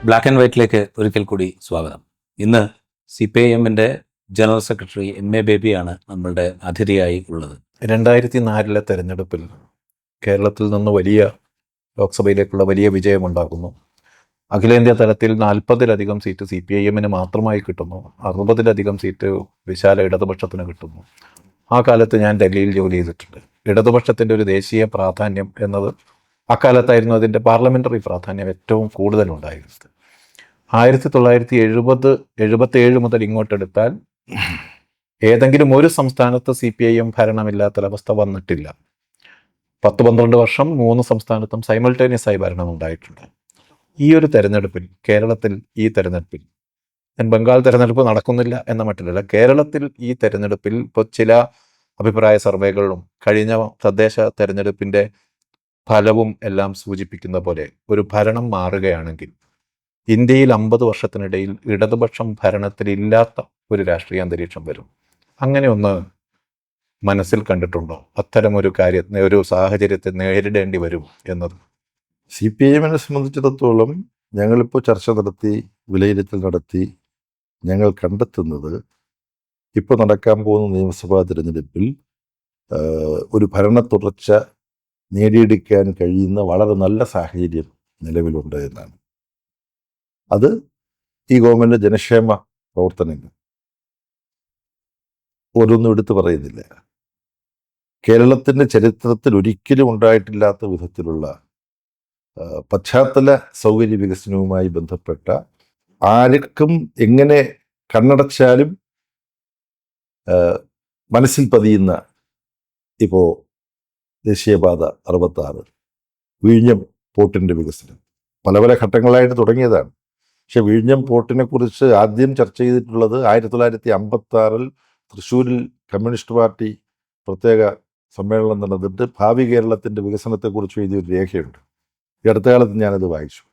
Black and വൈറ്റിലേക്ക് ഒരിക്കൽ കൂടി സ്വാഗതം. ഇന്ന് CPIM-ന്റെ ജനറൽ സെക്രട്ടറി MA ബേബിയാണ് നമ്മളുടെ അതിഥിയായി ഉള്ളത്. 2004 തെരഞ്ഞെടുപ്പിൽ കേരളത്തിൽ നിന്ന് വലിയ ലോക്സഭയിലേക്കുള്ള വലിയ വിജയമുണ്ടാകുന്നു. അഖിലേന്ത്യാ തലത്തിൽ 40-ലധികം സീറ്റ് CPIM-ന് മാത്രമായി കിട്ടുന്നു. 60-ലധികം സീറ്റ് വിശാല ഇടതുപക്ഷത്തിന് കിട്ടുന്നു. ആ കാലത്ത് ഞാൻ ഡൽഹിയിൽ ജോലി ചെയ്തിട്ടുണ്ട്. ഇടതുപക്ഷത്തിൻ്റെ ഒരു ദേശീയ പ്രാധാന്യം എന്നത് അക്കാലത്തായിരുന്നു അതിൻ്റെ പാർലമെൻ്ററി പ്രാധാന്യം ഏറ്റവും കൂടുതലുണ്ടായിരുന്നത്. 1977 മുതൽ ഇങ്ങോട്ടെടുത്താൽ ഏതെങ്കിലും ഒരു സംസ്ഥാനത്ത് CPIM ഭരണമില്ലാത്തൊരവസ്ഥ വന്നിട്ടില്ല. 10-12 വർഷം 3 സംസ്ഥാനത്തും സൈമൾട്ടേനിയസ് ആയി ഭരണം ഉണ്ടായിട്ടുണ്ട്. ഈ ഒരു തെരഞ്ഞെടുപ്പിൽ, കേരളത്തിൽ ഈ തെരഞ്ഞെടുപ്പിൽ, ഞാൻ ബംഗാൾ തെരഞ്ഞെടുപ്പ് നടക്കുന്നില്ല എന്ന മട്ടിലല്ല, കേരളത്തിൽ ഈ തെരഞ്ഞെടുപ്പിൽ ഇപ്പോൾ ചില അഭിപ്രായ സർവേകളിലും കഴിഞ്ഞ തദ്ദേശ തെരഞ്ഞെടുപ്പിൻ്റെ ഫലവും എല്ലാം സൂചിപ്പിക്കുന്ന പോലെ ഒരു ഭരണം മാറുകയാണെങ്കിൽ ഇന്ത്യയിൽ 50 വർഷത്തിനിടയിൽ ഇടതുപക്ഷം ഭരണത്തിലില്ലാത്ത ഒരു രാഷ്ട്രീയ അന്തരീക്ഷം വരും. അങ്ങനെ ഒന്ന് മനസ്സിൽ കണ്ടിട്ടുണ്ടോ? അത്തരമൊരു ഒരു സാഹചര്യത്തെ നേരിടേണ്ടി വരും എന്നത്. CPIM-നെ സംബന്ധിച്ചിടത്തോളം ഞങ്ങളിപ്പോൾ ചർച്ച നടത്തി, വിലയിരുത്തൽ നടത്തി, ഞങ്ങൾ കണ്ടെത്തുന്നത് ഇപ്പോൾ നടക്കാൻ പോകുന്ന നിയമസഭാ തിരഞ്ഞെടുപ്പിൽ ഒരു ഭരണ തുടർച്ച നേടിയെടുക്കാൻ കഴിയുന്ന വളരെ നല്ല സാഹചര്യം നിലവിലുണ്ട് എന്നാണ്. അത് ഈ ഗവൺമെൻറ് ജനക്ഷേമ പ്രവർത്തനങ്ങൾ ഓരോന്നും എടുത്തു പറയുന്നില്ല. കേരളത്തിൻ്റെ ചരിത്രത്തിൽ ഒരിക്കലും ഉണ്ടായിട്ടില്ലാത്ത വിധത്തിലുള്ള പശ്ചാത്തല സൗകര്യ വികസനവുമായി ബന്ധപ്പെട്ട ആർക്കും എങ്ങനെ കണ്ണടച്ചാലും മനസ്സിൽ പതിയുന്ന, ഇപ്പോൾ ദേശീയപാത 66, വിഴിഞ്ഞം പോർട്ടിൻ്റെ വികസനം പല പല ഘട്ടങ്ങളായിട്ട് തുടങ്ങിയതാണ്. പക്ഷെ വിഴിഞ്ഞം പോർട്ടിനെ കുറിച്ച് ആദ്യം ചർച്ച ചെയ്തിട്ടുള്ളത് 1956 തൃശ്ശൂരിൽ കമ്മ്യൂണിസ്റ്റ് പാർട്ടി പ്രത്യേക സമ്മേളനം നടന്നിട്ട് ഭാവി കേരളത്തിൻ്റെ വികസനത്തെക്കുറിച്ച് എഴുതിയൊരു രേഖയുണ്ട്. ഈ അടുത്ത കാലത്ത് ഞാനത് വായിച്ചു.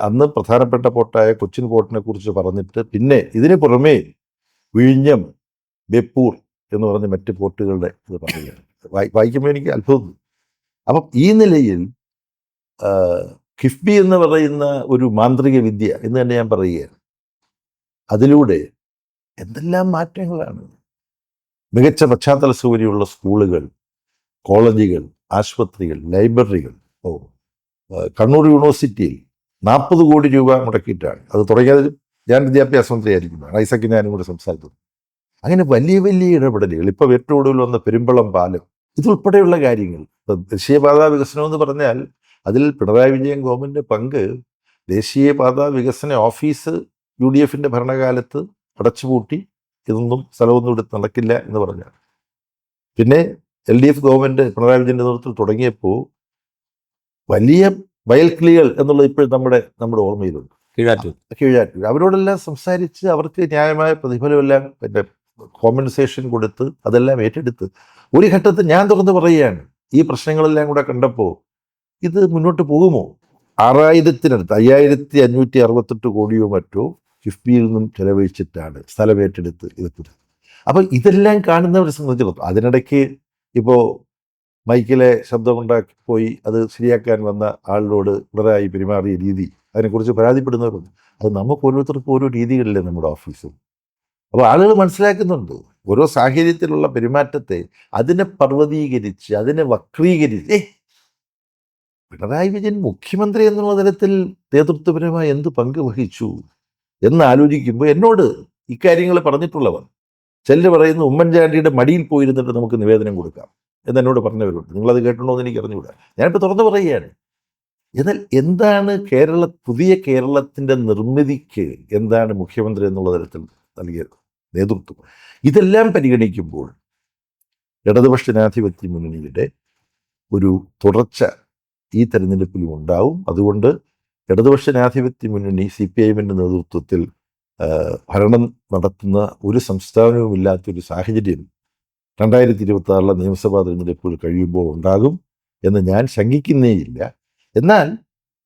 അന്ന് പ്രധാനപ്പെട്ട പോർട്ടായ കൊച്ചിൻ പോർട്ടിനെ കുറിച്ച് പറഞ്ഞിട്ട് പിന്നെ ഇതിന് പുറമേ വിഴിഞ്ഞം, ബേപ്പൂർ എന്ന് പറഞ്ഞ മറ്റ് പോർട്ടുകളുടെ ഇത് പറയുകയാണ്. വായിക്കുമ്പോൾ എനിക്ക് അത്ഭുതം. അപ്പം ഈ നിലയിൽ കിഫ്ബി എന്ന് പറയുന്ന ഒരു മാന്ത്രിക വിദ്യ എന്ന് തന്നെ ഞാൻ പറയുകയാണ്. അതിലൂടെ എന്തെല്ലാം മാറ്റങ്ങളാണ്. മികച്ച പശ്ചാത്തല സൗകര്യമുള്ള സ്കൂളുകൾ, കോളേജുകൾ, ആശുപത്രികൾ, ലൈബ്രറികൾ. കണ്ണൂർ യൂണിവേഴ്സിറ്റിയിൽ 40 കോടി രൂപ മുടക്കിയിട്ടാണ് അത് തുടങ്ങിയത്. ഞാൻ വിദ്യാഭ്യാസ മന്ത്രിയായിരിക്കുമ്പോഴാണ് ഐസക് ഞാനും കൂടെ സംസാരിച്ചത്. അങ്ങനെ വലിയ വലിയ ഇടപെടലുകൾ. ഇപ്പോൾ ഏറ്റവും ഒടുവിൽ വന്ന പെരുമ്പളം പാലം, ഇതുൾപ്പെടെയുള്ള കാര്യങ്ങൾ. ദേശീയപാത വികസനം എന്ന് പറഞ്ഞാൽ അതിൽ പിണറായി വിജയൻ ഗവൺമെൻറ്റിൻ്റെ പങ്ക്, ദേശീയപാത വികസന ഓഫീസ് UDF-ൻ്റെ ഭരണകാലത്ത് അടച്ചുപൂട്ടി, ഇതൊന്നും സ്ഥലമൊന്നും എടുത്ത് നടക്കില്ല എന്ന് പറഞ്ഞാൽ. പിന്നെ LDF ഗവൺമെൻറ് പിണറായി വിജയൻ്റെ നേതൃത്വത്തിൽ തുടങ്ങിയപ്പോൾ വലിയ വയൽക്കിളികൾ എന്നുള്ളത് ഇപ്പോൾ നമ്മുടെ ഓർമ്മയിലുണ്ട്. കീഴാറ്റൂർ അവരോടെല്ലാം സംസാരിച്ച് അവർക്ക് ന്യായമായ പ്രതിഫലമെല്ലാം പിന്നെ കോമ്പൻസേഷൻ കൊടുത്ത് അതെല്ലാം ഏറ്റെടുത്ത് ഒരു ഘട്ടത്തിൽ ഞാൻ തുറന്ന് പറയുകയാണ്, ഈ പ്രശ്നങ്ങളെല്ലാം കൂടെ കണ്ടപ്പോൾ ഇത് മുന്നോട്ട് പോകുമോ? 6000-നടുത്ത് 5568 കോടിയോ മറ്റോ കിഫ്ബിയിൽ നിന്നും ചെലവഴിച്ചിട്ടാണ് സ്ഥലം ഏറ്റെടുത്ത് ഇത്. അപ്പം ഇതെല്ലാം കാണുന്നവരെ സംബന്ധിച്ചിടത്തോളം അതിനിടയ്ക്ക് ഇപ്പോൾ മൈക്കിലെ ശബ്ദമുണ്ടാക്കി പോയി അത് ശരിയാക്കാൻ വന്ന ആളിനോട് പിണറായി പെരുമാറിയ രീതി, അതിനെക്കുറിച്ച് പരാതിപ്പെടുന്നവരുണ്ട്. അത് നമുക്ക് ഓരോരുത്തർക്കും ഓരോ രീതികളില്ലേ നമ്മുടെ ഓഫീസും. അപ്പോൾ ആളുകൾ മനസ്സിലാക്കുന്നുണ്ട് ഓരോ സാഹചര്യത്തിലുള്ള പെരുമാറ്റത്തെ, അതിനെ പർവ്വതീകരിച്ച് അതിനെ വക്രീകരിച്ച്. പിണറായി വിജയൻ മുഖ്യമന്ത്രി എന്നുള്ള തരത്തിൽ നേതൃത്വപരമായി എന്ത് പങ്ക് വഹിച്ചു എന്ന് ആലോചിക്കുമ്പോൾ എന്നോട് ഇക്കാര്യങ്ങൾ പറഞ്ഞിട്ടുള്ളവർ ചിലർ പറയുന്നു ഉമ്മൻചാണ്ടിയുടെ മടിയിൽ പോയിരുന്നിട്ട് നമുക്ക് നിവേദനം കൊടുക്കാം എന്നോട് പറഞ്ഞവരുണ്ട്. നിങ്ങളത് കേട്ടിട്ടുണ്ടോ എന്ന് എനിക്ക് അറിഞ്ഞുകൂടാ. ഞാനിപ്പോൾ തുറന്നു പറയുകയാണ്. എന്നാൽ എന്താണ് പുതിയ കേരളത്തിൻ്റെ നിർമ്മിതിക്ക് എന്താണ് മുഖ്യമന്ത്രി എന്നുള്ള തരത്തിൽ നൽകിയ നേതൃത്വം? ഇതെല്ലാം പരിഗണിക്കുമ്പോൾ ഇടതുപക്ഷ ജനാധിപത്യ മുന്നണിയുടെ ഒരു തുടർച്ച ഈ തെരഞ്ഞെടുപ്പിലും ഉണ്ടാവും. അതുകൊണ്ട് ഇടതുപക്ഷ ജനാധിപത്യ മുന്നണി CPIM-ൻ്റെ നേതൃത്വത്തിൽ ഭരണം നടത്തുന്ന ഒരു സംസ്ഥാനവും ഇല്ലാത്തൊരു സാഹചര്യം 2026 നിയമസഭാ തെരഞ്ഞെടുപ്പുകൾ കഴിയുമ്പോൾ ഉണ്ടാകും എന്ന് ഞാൻ ശങ്കിക്കുന്നേയില്ല. എന്നാൽ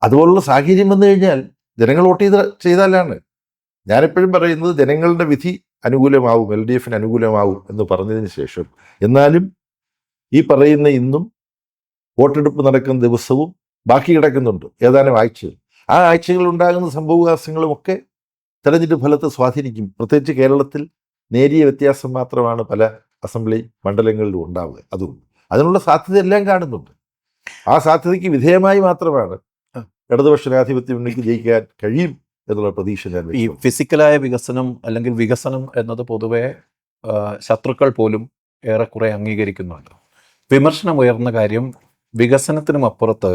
അതുപോലുള്ള സാഹചര്യം വന്നു കഴിഞ്ഞാൽ ജനങ്ങൾ വോട്ട് ചെയ്താലാണ്. ഞാനെപ്പോഴും പറയുന്നത് ജനങ്ങളുടെ വിധി അനുകൂലമാവും, LDF-ന് അനുകൂലമാവും എന്ന് പറഞ്ഞതിന് ശേഷം എന്നാലും ഈ പറയുന്ന ഇന്നും വോട്ടെടുപ്പ് നടക്കുന്ന ദിവസവും ബാക്കി കിടക്കുന്നുണ്ട് ഏതാനും ആഴ്ച. ആ ആഴ്ചകളിൽ ഉണ്ടാകുന്ന സംഭവവികാസങ്ങളും ഒക്കെ തെരഞ്ഞെടുപ്പ് ഫലത്തെ സ്വാധീനിക്കും. പ്രത്യേകിച്ച് കേരളത്തിൽ നേരിയ വ്യത്യാസം മാത്രമാണ് പല അസംബ്ലി മണ്ഡലങ്ങളിലും ഉണ്ടാവുക. അതും അതിനുള്ള സാധ്യത എല്ലാം കാണുന്നുണ്ട്. ആ സാധ്യതയ്ക്ക് വിധേയമായി മാത്രമാണ് ഇടതുപക്ഷ ജനാധിപത്യ മുന്നണിക്ക് ജയിക്കാൻ കഴിയും എന്നുള്ള പ്രതീക്ഷ ഞാൻ ഈ വെക്കുന്നു. ഫിസിക്കലായ വികസനം അല്ലെങ്കിൽ വികസനം എന്നത് പൊതുവെ ശത്രുക്കൾ പോലും ഏറെക്കുറെ അംഗീകരിക്കുന്നുണ്ട്. വിമർശനം ഉയർന്ന കാര്യം വികസനത്തിനും അപ്പുറത്ത്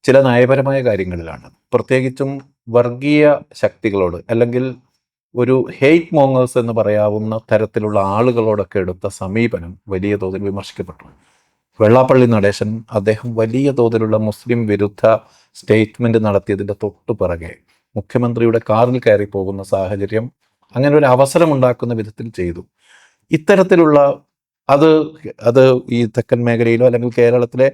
ചില നയപരമായ കാര്യങ്ങളിലാണ്. പ്രത്യേകിച്ചും വർഗീയ ശക്തികളോട് അല്ലെങ്കിൽ ഒരു ഹെയ്റ്റ് മോങ്ങേഴ്സ് എന്ന് പറയാവുന്ന തരത്തിലുള്ള ആളുകളോടൊക്കെ എടുത്ത സമീപനം വലിയ തോതിൽ വിമർശിക്കപ്പെട്ടു. വെള്ളാപ്പള്ളി നടേശൻ അദ്ദേഹം വലിയ തോതിലുള്ള മുസ്ലിം വിരുദ്ധ സ്റ്റേറ്റ്മെന്റ് നടത്തിയതിൻ്റെ തൊട്ടു പിറകെ മുഖ്യമന്ത്രിയുടെ കാറിൽ കയറി പോകുന്ന സാഹചര്യം അങ്ങനെ ഒരു അവസരം ഉണ്ടാക്കുന്ന വിധത്തിൽ ചെയ്തു. ഇത്തരത്തിലുള്ള അത് ഈ തെക്കൻ മേഖലയിലോ അല്ലെങ്കിൽ കേരളത്തിലെ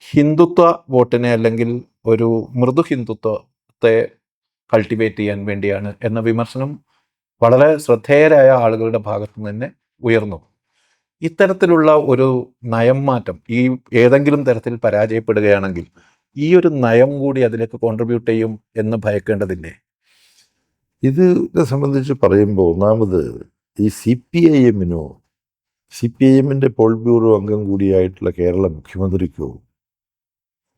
ഹിന്ദുത്വ വോട്ടിനെ അല്ലെങ്കിൽ ഒരു മൃദു ഹിന്ദുത്വത്തെ കൾട്ടിവേറ്റ് ചെയ്യാൻ വേണ്ടിയാണ് എന്ന വിമർശനം വളരെ ശ്രദ്ധേയരായ ആളുകളുടെ ഭാഗത്തു നിന്ന് തന്നെ ഉയർന്നു. ഇത്തരത്തിലുള്ള ഒരു നയം മാറ്റം ഈ ഏതെങ്കിലും തരത്തിൽ പരാജയപ്പെടുകയാണെങ്കിൽ ഈ ഒരു നയം കൂടി അതിലേക്ക് കോൺട്രിബ്യൂട്ട് ചെയ്യും എന്ന് ഭയക്കേണ്ടതില്ലേ? ഇതിനെ സംബന്ധിച്ച് പറയുമ്പോൾ ഒന്നാമത് ഈ CPIM-നോ CPIM-ന്റെ പോളിറ്റ് ബ്യൂറോ അംഗം കൂടിയായിട്ടുള്ള കേരള മുഖ്യമന്ത്രിക്കോ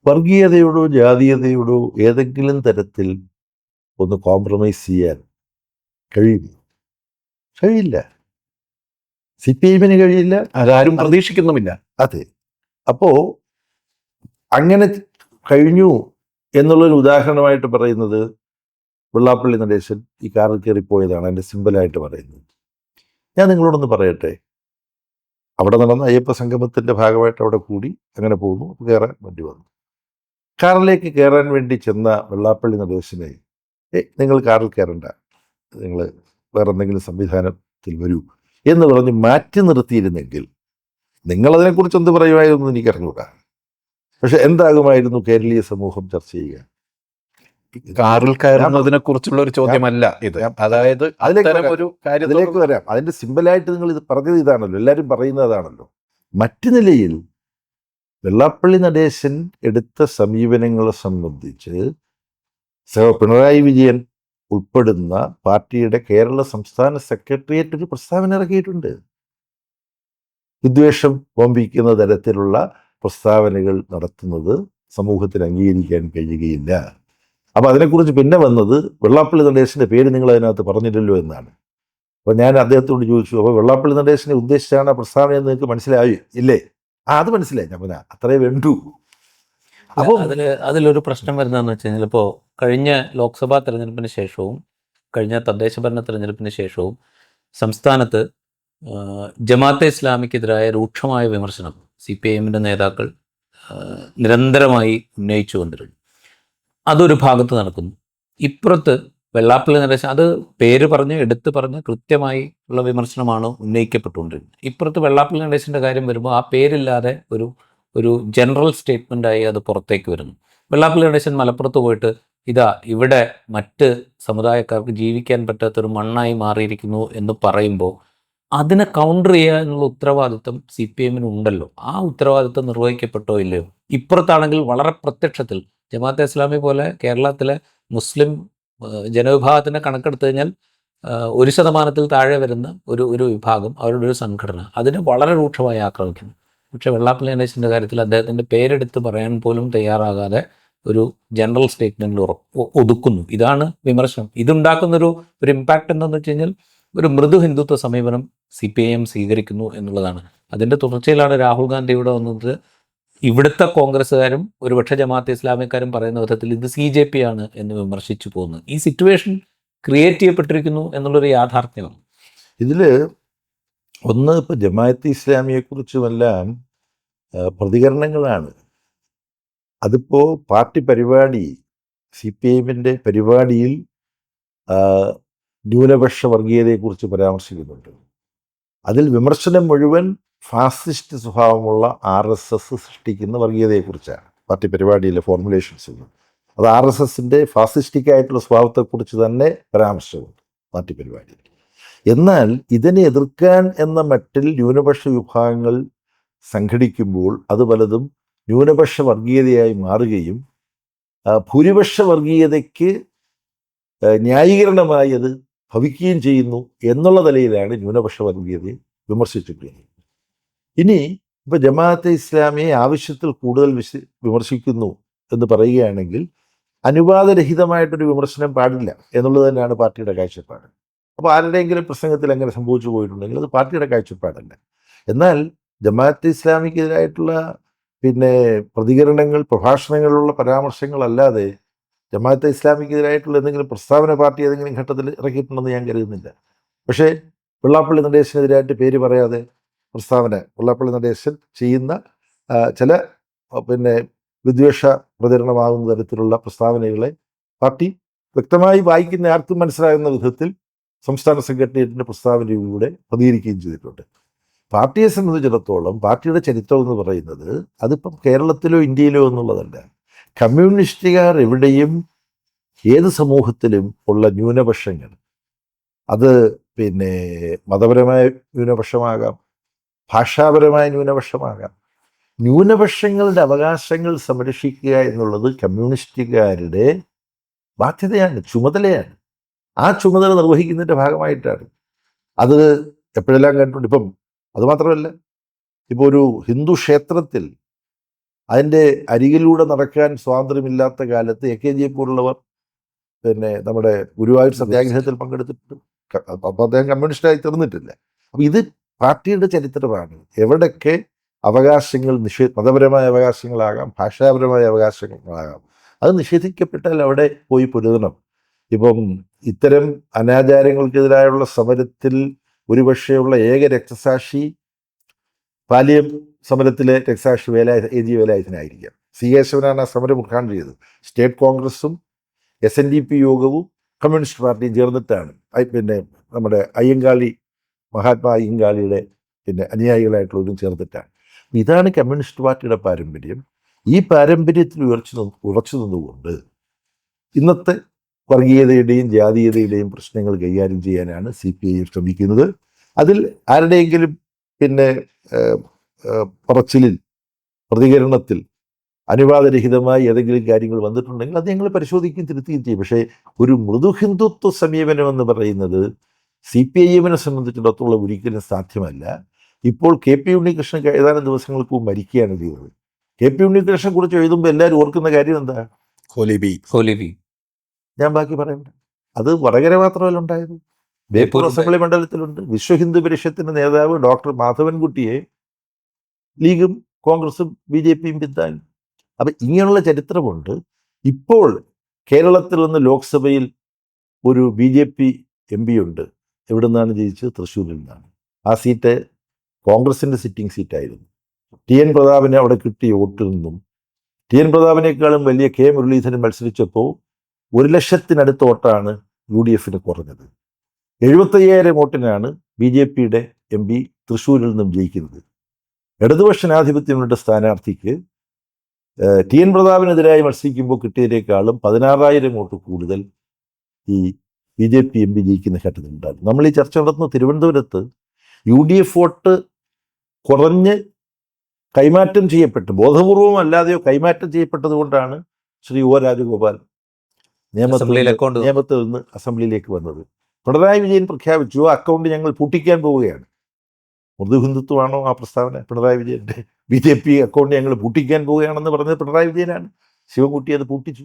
വർഗീയതയോടോ ജാതീയതയോടോ ഏതെങ്കിലും തരത്തിൽ ഒന്ന് കോംപ്രമൈസ് ചെയ്യാൻ കഴിയില്ല. CPIM-ന് കഴിയില്ല, അതാരും പ്രതീക്ഷിക്കുന്നുമില്ല. അതെ. അപ്പോൾ അങ്ങനെ കഴിഞ്ഞു എന്നുള്ളൊരു ഉദാഹരണമായിട്ട് പറയുന്നത് വെള്ളാപ്പള്ളി നടേശൻ ഈ കാറിൽ കയറിപ്പോയതാണ് അതിൻ്റെ സിമ്പലായിട്ട് പറയുന്നത്. ഞാൻ നിങ്ങളോടൊന്ന് പറയട്ടെ, അവിടെ നടന്ന അയ്യപ്പ സംഗമത്തിൻ്റെ ഭാഗമായിട്ട് അവിടെ കൂടി അങ്ങനെ പോകുന്നു, കയറാൻ വേണ്ടി വന്നു. കാറിലേക്ക് കയറാൻ വേണ്ടി ചെന്ന വെള്ളാപ്പള്ളി നടേശനെ നിങ്ങൾ കാറിൽ കയറണ്ട, നിങ്ങൾ വേറെ എന്തെങ്കിലും സംവിധാനത്തിൽ വരൂ എന്ന് പറഞ്ഞ് മാറ്റി നിർത്തിയിരുന്നെങ്കിൽ നിങ്ങളതിനെക്കുറിച്ച് എന്ത് പറയുമായിരുന്നു എനിക്കറിഞ്ഞൂടാ. പക്ഷെ എന്താകുമായിരുന്നു കേരളീയ സമൂഹം ചർച്ച ചെയ്യുക? കാറിൽ കയറുന്നതിനെ കുറിച്ചുള്ള ഒരു ചോദ്യമല്ല ഇത്. അതായത് അതിലേക്ക് വരാം. അതിന്റെ സിമ്പിളായിട്ട് നിങ്ങൾ ഇത് പറഞ്ഞത് ഇതാണല്ലോ, എല്ലാവരും പറയുന്നതാണല്ലോ. മറ്റു നിലയിൽ വെള്ളാപ്പള്ളി നടേശൻ എടുത്ത സമീപനങ്ങളെ സംബന്ധിച്ച് പിണറായി വിജയൻ ഉൾപ്പെടുന്ന പാർട്ടിയുടെ കേരള സംസ്ഥാന സെക്രട്ടേറിയറ്റ് ഒരു പ്രസ്താവന ഇറക്കിയിട്ടുണ്ട്. വിദ്വേഷം വമ്പിക്കുന്ന തരത്തിലുള്ള പ്രസ്താവനകൾ നടത്തുന്നത് സമൂഹത്തിന് അംഗീകരിക്കാൻ കഴിയുകയില്ല. അപ്പോൾ അതിനെക്കുറിച്ച് പിന്നെ വന്നത് വെള്ളാപ്പള്ളി നടേശൻ്റെ പേര് നിങ്ങൾ അതിനകത്ത് പറഞ്ഞില്ലല്ലോ എന്നാണ്. അപ്പോൾ ഞാൻ അദ്ദേഹത്തോട് ചോദിച്ചു, അപ്പോൾ വെള്ളാപ്പള്ളി നടേശനെ ഉദ്ദേശിച്ചാണ് ആ പ്രസ്താവന എന്ന് നിങ്ങൾക്ക് മനസ്സിലായി ഇല്ലേ? അത് മനസ്സിലായി. ഞാൻ പറഞ്ഞ അത്രേ വേണ്ടു. അപ്പോൾ അതിലൊരു പ്രശ്നം വരുന്നതെന്ന് വെച്ച് കഴിഞ്ഞാൽ, ഇപ്പോൾ കഴിഞ്ഞ ലോക്സഭാ തെരഞ്ഞെടുപ്പിന് ശേഷവും കഴിഞ്ഞ തദ്ദേശ ഭരണ തെരഞ്ഞെടുപ്പിന് ശേഷവും സംസ്ഥാനത്ത് ജമാഅത്തെ ഇസ്ലാമിക്കെതിരായ രൂക്ഷമായ വിമർശനം CPIM-ൻ്റെ നേതാക്കൾ നിരന്തരമായി ഉന്നയിച്ചു കൊണ്ടിരുന്നു. അതൊരു ഭാഗത്ത് നടക്കുന്നു. ഇപ്പുറത്ത് വെള്ളാപ്പള്ളി നടേശൻ അത് പേര് പറഞ്ഞ് എടുത്ത് പറഞ്ഞ് കൃത്യമായി ഉള്ള വിമർശനമാണ് ഉന്നയിക്കപ്പെട്ടുകൊണ്ടിരുന്നത്. ഇപ്പുറത്ത് വെള്ളാപ്പള്ളി നടേശൻ്റെ കാര്യം വരുമ്പോൾ ആ പേരില്ലാതെ ഒരു ജനറൽ സ്റ്റേറ്റ്മെൻറ്റായി അത് പുറത്തേക്ക് വരുന്നു. വെള്ളാപ്പള്ളി നടേശൻ മലപ്പുറത്ത് പോയിട്ട് ഇതാ ഇവിടെ മറ്റ് സമുദായക്കാർക്ക് ജീവിക്കാൻ പറ്റാത്തൊരു മണ്ണായി മാറിയിരിക്കുന്നു എന്ന് പറയുമ്പോൾ അതിനെ കൗണ്ടർ ചെയ്യുക എന്നുള്ള ഉത്തരവാദിത്വം CPIM-ന് ഉണ്ടല്ലോ. ആ ഉത്തരവാദിത്വം നിർവഹിക്കപ്പെട്ടോ ഇല്ലയോ? ഇപ്പുറത്താണെങ്കിൽ വളരെ പ്രത്യക്ഷത്തിൽ ജമാഅത്തെ ഇസ്ലാമി പോലെ കേരളത്തിലെ മുസ്ലിം ജനവിഭാഗത്തിനെ കണക്കെടുത്തു കഴിഞ്ഞാൽ 1% താഴെ വരുന്ന ഒരു വിഭാഗം, അവരുടെ ഒരു സംഘടന അതിനെ വളരെ രൂക്ഷമായി ആക്രമിക്കുന്നു. പക്ഷേ വെള്ളാപ്പള്ളി നടേശൻ്റെ കാര്യത്തിൽ അദ്ദേഹത്തിൻ്റെ പേരെടുത്ത് പറയാൻ പോലും തയ്യാറാകാതെ ഒരു ജനറൽ സ്റ്റേറ്റ്മെൻറ്റിൽ ഒതുക്കുന്നു. ഇതാണ് വിമർശനം. ഇതുണ്ടാക്കുന്നൊരു ഇമ്പാക്റ്റ് എന്താണെന്ന് വെച്ച് കഴിഞ്ഞാൽ ഒരു മൃദു ഹിന്ദുത്വ സമീപനം CPIM സ്വീകരിക്കുന്നു എന്നുള്ളതാണ്. അതിൻ്റെ തുടർച്ചയിലാണ് രാഹുൽ ഗാന്ധി ഇവിടെ വന്നത്. ഇവിടുത്തെ കോൺഗ്രസ്സുകാരും ഒരുപക്ഷെ ജമാഅത്തെ ഇസ്ലാമിക്കാരും പറയുന്ന വിധത്തിൽ ഇത് CJP ആണ് എന്ന് വിമർശിച്ചു പോകുന്നത്. ഈ സിറ്റുവേഷൻ ക്രിയേറ്റ് ചെയ്യപ്പെട്ടിരിക്കുന്നു എന്നുള്ളൊരു യാഥാർത്ഥ്യമാണ്. ഇതിൽ ഒന്ന് ഇപ്പോൾ ജമാഅത്തെ ഇസ്ലാമിയെക്കുറിച്ചുമെല്ലാം പ്രതികരണങ്ങളാണ്. അതിപ്പോൾ പാർട്ടി പരിപാടി CPIM-ൻ്റെ പരിപാടിയിൽ ന്യൂനപക്ഷ വർഗീയതയെക്കുറിച്ച് പരാമർശിക്കുന്നുണ്ട്. അതിൽ വിമർശനം മുഴുവൻ ഫാസിസ്റ്റ് സ്വഭാവമുള്ള RSS സൃഷ്ടിക്കുന്ന വർഗീയതയെക്കുറിച്ചാണ് പാർട്ടി പരിപാടിയിലെ ഫോർമുലേഷൻസ്. അത് RSS-ൻ്റെ ഫാസിസ്റ്റിക് ആയിട്ടുള്ള സ്വഭാവത്തെക്കുറിച്ച് തന്നെ പരാമർശമുണ്ട് പാർട്ടി പരിപാടിയിൽ. എന്നാൽ ഇതിനെ എതിർക്കാൻ എന്ന മട്ടിൽ ന്യൂനപക്ഷ വിഭാഗങ്ങൾ സംഘടിക്കുമ്പോൾ അത് പലതും ന്യൂനപക്ഷ വർഗീയതയായി മാറുകയും ഭൂരിപക്ഷ വർഗീയതയ്ക്ക് ന്യായീകരണമായി അത് ഭവിക്കുകയും ചെയ്യുന്നു എന്നുള്ള നിലയിലാണ് ന്യൂനപക്ഷ വർഗീയതയെ വിമർശിച്ചിട്ടുള്ളത്. ഇനി ഇപ്പോൾ ജമാഅത്തെ ഇസ്ലാമിയെ ആവശ്യത്തിൽ കൂടുതൽ വിമർശിക്കുന്നു എന്ന് പറയുകയാണെങ്കിൽ അനുവാദരഹിതമായിട്ടൊരു വിമർശനം പാടില്ല എന്നുള്ളത് തന്നെയാണ് പാർട്ടിയുടെ കാഴ്ചപ്പാട്. അപ്പോൾ ആരുടെയെങ്കിലും പ്രസംഗത്തിൽ അങ്ങനെ സംഭവിച്ചു പോയിട്ടുണ്ടെങ്കിൽ അത് പാർട്ടിയുടെ കാഴ്ചപ്പാടല്ല. എന്നാൽ ജമാഅത്തെ ഇസ്ലാമിക്കെതിരായിട്ടുള്ള പ്രതികരണങ്ങൾ, പ്രഭാഷണങ്ങളിലുള്ള പരാമർശങ്ങളല്ലാതെ ജമാഅത്തെ ഇസ്ലാമിക്കെതിരായിട്ടുള്ള എന്തെങ്കിലും പ്രസ്താവന പാർട്ടി ഏതെങ്കിലും ഘട്ടത്തിൽ ഇറക്കിയിട്ടുണ്ടെന്ന് ഞാൻ കരുതുന്നില്ല. പക്ഷേ വെള്ളാപ്പള്ളി നടേശനെതിരായിട്ട് പേര് പറയാതെ പ്രസ്താവന, വെള്ളാപ്പള്ളി നടേശൻ ചെയ്യുന്ന ചില വിദ്വേഷ പ്രചരണമാകുന്ന തരത്തിലുള്ള പ്രസ്താവനകളെ പാർട്ടി വ്യക്തമായി വായിക്കുന്ന ആർക്കും മനസ്സിലാകുന്ന വിധത്തിൽ സംസ്ഥാന സെക്രട്ടേറിയറ്റിൻ്റെ പ്രസ്താവനയിലൂടെ പ്രതികരിക്കുകയും ചെയ്തിട്ടുണ്ട്. പാർട്ടിയെ സംബന്ധിച്ചിടത്തോളം പാർട്ടിയുടെ ചരിത്രം എന്ന് പറയുന്നത് അതിപ്പം കേരളത്തിലോ ഇന്ത്യയിലോ എന്നുള്ളതല്ല. കമ്മ്യൂണിസ്റ്റുകാർ എവിടെയും ഏത് സമൂഹത്തിലും ഉള്ള ന്യൂനപക്ഷങ്ങൾ, അത് മതപരമായ ന്യൂനപക്ഷമാകാം, ഭാഷാപരമായ ന്യൂനപക്ഷമാകാം, ന്യൂനപക്ഷങ്ങളുടെ അവകാശങ്ങൾ സംരക്ഷിക്കുക എന്നുള്ളത് കമ്മ്യൂണിസ്റ്റുകാരുടെ ബാധ്യതയാണ്, ചുമതലയാണ്. ആ ചുമതല നിർവഹിക്കുന്നതിൻ്റെ ഭാഗമായിട്ടാണ് അത് എപ്പോഴെല്ലാം കണ്ടിട്ടുണ്ട്. ഇപ്പം അതുമാത്രമല്ല, ഇപ്പോൾ ഒരു ഹിന്ദു ക്ഷേത്രത്തിൽ അതിൻ്റെ അരികിലൂടെ നടക്കാൻ സ്വാതന്ത്ര്യമില്ലാത്ത കാലത്ത് AKG പോലുള്ളവർ നമ്മുടെ ഗുരുവായൂർ സത്യാഗ്രഹത്തിൽ പങ്കെടുത്തിട്ടുണ്ട്. അപ്പോൾ അദ്ദേഹം കമ്മ്യൂണിസ്റ്റായി തീർന്നിട്ടില്ല. അപ്പോൾ ഇത് പാർട്ടിയുടെ ചരിത്രമാണ്. എവിടൊക്കെ അവകാശങ്ങൾ മതപരമായ അവകാശങ്ങളാകാം, ഭാഷാപരമായ അവകാശങ്ങളാകാം, അത് നിഷേധിക്കപ്പെട്ടാൽ അവിടെ പോയി പൊരുതണം. ഇപ്പം ഇത്തരം അനാചാരങ്ങൾക്കെതിരായുള്ള സമരത്തിൽ ഒരുപക്ഷെയുള്ള ഏക രക്തസാക്ഷി പാലിയം സമരത്തിലെ രക്തസാക്ഷി AG വേലായുധനായിരിക്കാം. C. കേശവനാണ് ആ സമരം ഉദ്ഘാടനം ചെയ്തത്. സ്റ്റേറ്റ് കോൺഗ്രസും SNDP യോഗവും കമ്മ്യൂണിസ്റ്റ് പാർട്ടിയും ചേർന്നിട്ടാണ്. നമ്മുടെ അയ്യങ്കാളി, മഹാത്മാ അയ്യങ്കാളിയുടെ അനുയായികളായിട്ടുള്ളവരും ചേർന്നിട്ടാണ്. ഇതാണ് കമ്മ്യൂണിസ്റ്റ് പാർട്ടിയുടെ പാരമ്പര്യം. ഈ പാരമ്പര്യത്തിൽ ഉറച്ചു നിന്നുകൊണ്ട് ഇന്നത്തെ വർഗീയതയുടെയും ജാതീയതയുടെയും പ്രശ്നങ്ങൾ കൈകാര്യം ചെയ്യാനാണ് CPI ശ്രമിക്കുന്നത്. അതിൽ ആരുടെയെങ്കിലും പറച്ചിലിൽ, പ്രതികരണത്തിൽ അനുവാദരഹിതമായി ഏതെങ്കിലും കാര്യങ്ങൾ വന്നിട്ടുണ്ടെങ്കിൽ അത് ഞങ്ങൾ പരിശോധിക്കുകയും തിരുത്തുകയും ചെയ്യും. പക്ഷേ ഒരു മൃദു ഹിന്ദുത്വ സമീപനം എന്ന് പറയുന്നത് CPIഎമ്മിനെ സംബന്ധിച്ചിടത്തോളം ഒരിക്കലും സാധ്യമല്ല. ഇപ്പോൾ KP ഉണ്ണികൃഷ്ണൻ ഏതാനും ദിവസങ്ങൾക്ക് മുമ്പ് മരിക്കുകയാണ് ചെയ്തത്. KP ഉണ്ണികൃഷ്ണനെ കുറിച്ച് എഴുതുമ്പോൾ എല്ലാവരും ഓർക്കുന്ന കാര്യം എന്താ? ഹോലിബി. ഞാൻ ബാക്കി പറയണ്ട. അത് വടകര മാത്രമല്ല ഉണ്ടായത്, ബേപ്പൂർ അസംബ്ലി മണ്ഡലത്തിലുണ്ട്. വിശ്വ ഹിന്ദു പരിഷത്തിന്റെ നേതാവ് ഡോക്ടർ മാധവൻകുട്ടിയെ ലീഗും കോൺഗ്രസും BJPയും പിന്താങ്ങി. അപ്പം ഇങ്ങനെയുള്ള ചരിത്രമുണ്ട്. ഇപ്പോൾ കേരളത്തിൽ നിന്ന് ലോക്സഭയിൽ ഒരു BJP MP ഉണ്ട്. എവിടെ നിന്നാണ് ജയിച്ചത്? തൃശ്ശൂരിൽ നിന്നാണ്. ആ സീറ്റ് കോൺഗ്രസിൻ്റെ സിറ്റിംഗ് സീറ്റായിരുന്നു. TN പ്രതാപിനെ അവിടെ കിട്ടിയ വോട്ടിൽ നിന്നും TN പ്രതാപിനേക്കാളും വലിയ K. മുരളീധരൻ മത്സരിച്ചപ്പോൾ 1,00,000-നടുത്ത വോട്ടാണ് UDFന് കുറഞ്ഞത്. 75,000 വോട്ടിനാണ് BJPയുടെ MP തൃശ്ശൂരിൽ നിന്നും ജയിക്കുന്നത്. ഇടതുപക്ഷ ജനാധിപത്യങ്ങളുടെ സ്ഥാനാർത്ഥിക്ക് TN പ്രതാപിനെതിരായി മത്സരിക്കുമ്പോൾ കിട്ടിയതിനേക്കാളും 16,000 വോട്ട് കൂടുതൽ ഈ BJP MP ജയിക്കുന്ന ഘട്ടത്തിലുണ്ടായിരുന്നു. നമ്മൾ ഈ ചർച്ച നടത്തുന്ന തിരുവനന്തപുരത്ത് UDF വോട്ട് കുറഞ്ഞ് കൈമാറ്റം ചെയ്യപ്പെട്ട്, ബോധപൂർവം അല്ലാതെയോ കൈമാറ്റം ചെയ്യപ്പെട്ടത് കൊണ്ടാണ് ശ്രീ O. രാജഗോപാൽ നിയമത്തിൽ നിന്ന് അസംബ്ലിയിലേക്ക് വന്നത്. പിണറായി വിജയൻ പ്രഖ്യാപിച്ചു, ആ അക്കൗണ്ട് ഞങ്ങൾ പൂട്ടിക്കാൻ പോവുകയാണ്. മൃദു ഹിന്ദുത്വമാണോ ആ പ്രസ്താവന? പിണറായി വിജയൻ്റെ BJP അക്കൗണ്ട് ഞങ്ങൾ പൂട്ടിക്കാൻ പോവുകയാണെന്ന് പറഞ്ഞത് പിണറായി വിജയനാണ്. ശിവൻകുട്ടി അത് പൂട്ടിച്ചു.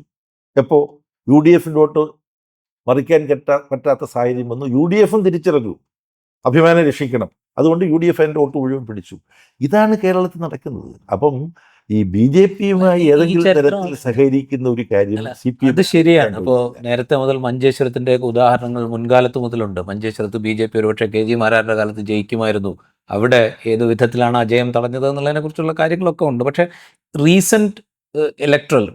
എപ്പോൾ UDFൻ്റെ വോട്ട് മറിക്കാൻ പറ്റാത്ത സാഹചര്യം വന്നു. UDFും തിരിച്ചിറങ്ങൂ, അഭിമാനം രക്ഷിക്കണം, അതുകൊണ്ട് UDF അതിൻ്റെ വോട്ട് മുഴുവൻ പിടിച്ചു. ഇതാണ് കേരളത്തിൽ നടക്കുന്നത്. അപ്പം ഈ BJPയുമായി ഏതെങ്കിലും തരത്തിൽ സഹകരിക്കുന്ന ഒരു കാര്യം CPM അത് ശരിയാണ്. അപ്പോൾ നേരത്തെ മുതൽ മഞ്ചേശ്വരത്തിൻ്റെ ഉദാഹരണങ്ങൾ മുൻകാലത്ത് മുതലുണ്ട്. മഞ്ചേശ്വരത്ത് BJP ഒരുപക്ഷെ KG മാരാരുടെ കാലത്ത് ജയിക്കുമായിരുന്നു. അവിടെ ഏത് വിധത്തിലാണ് അജയം തടഞ്ഞത് എന്നുള്ളതിനെ കുറിച്ചുള്ള കാര്യങ്ങളൊക്കെ ഉണ്ട്. പക്ഷേ റീസെൻറ്റ് ഇലക്ട്രൽ,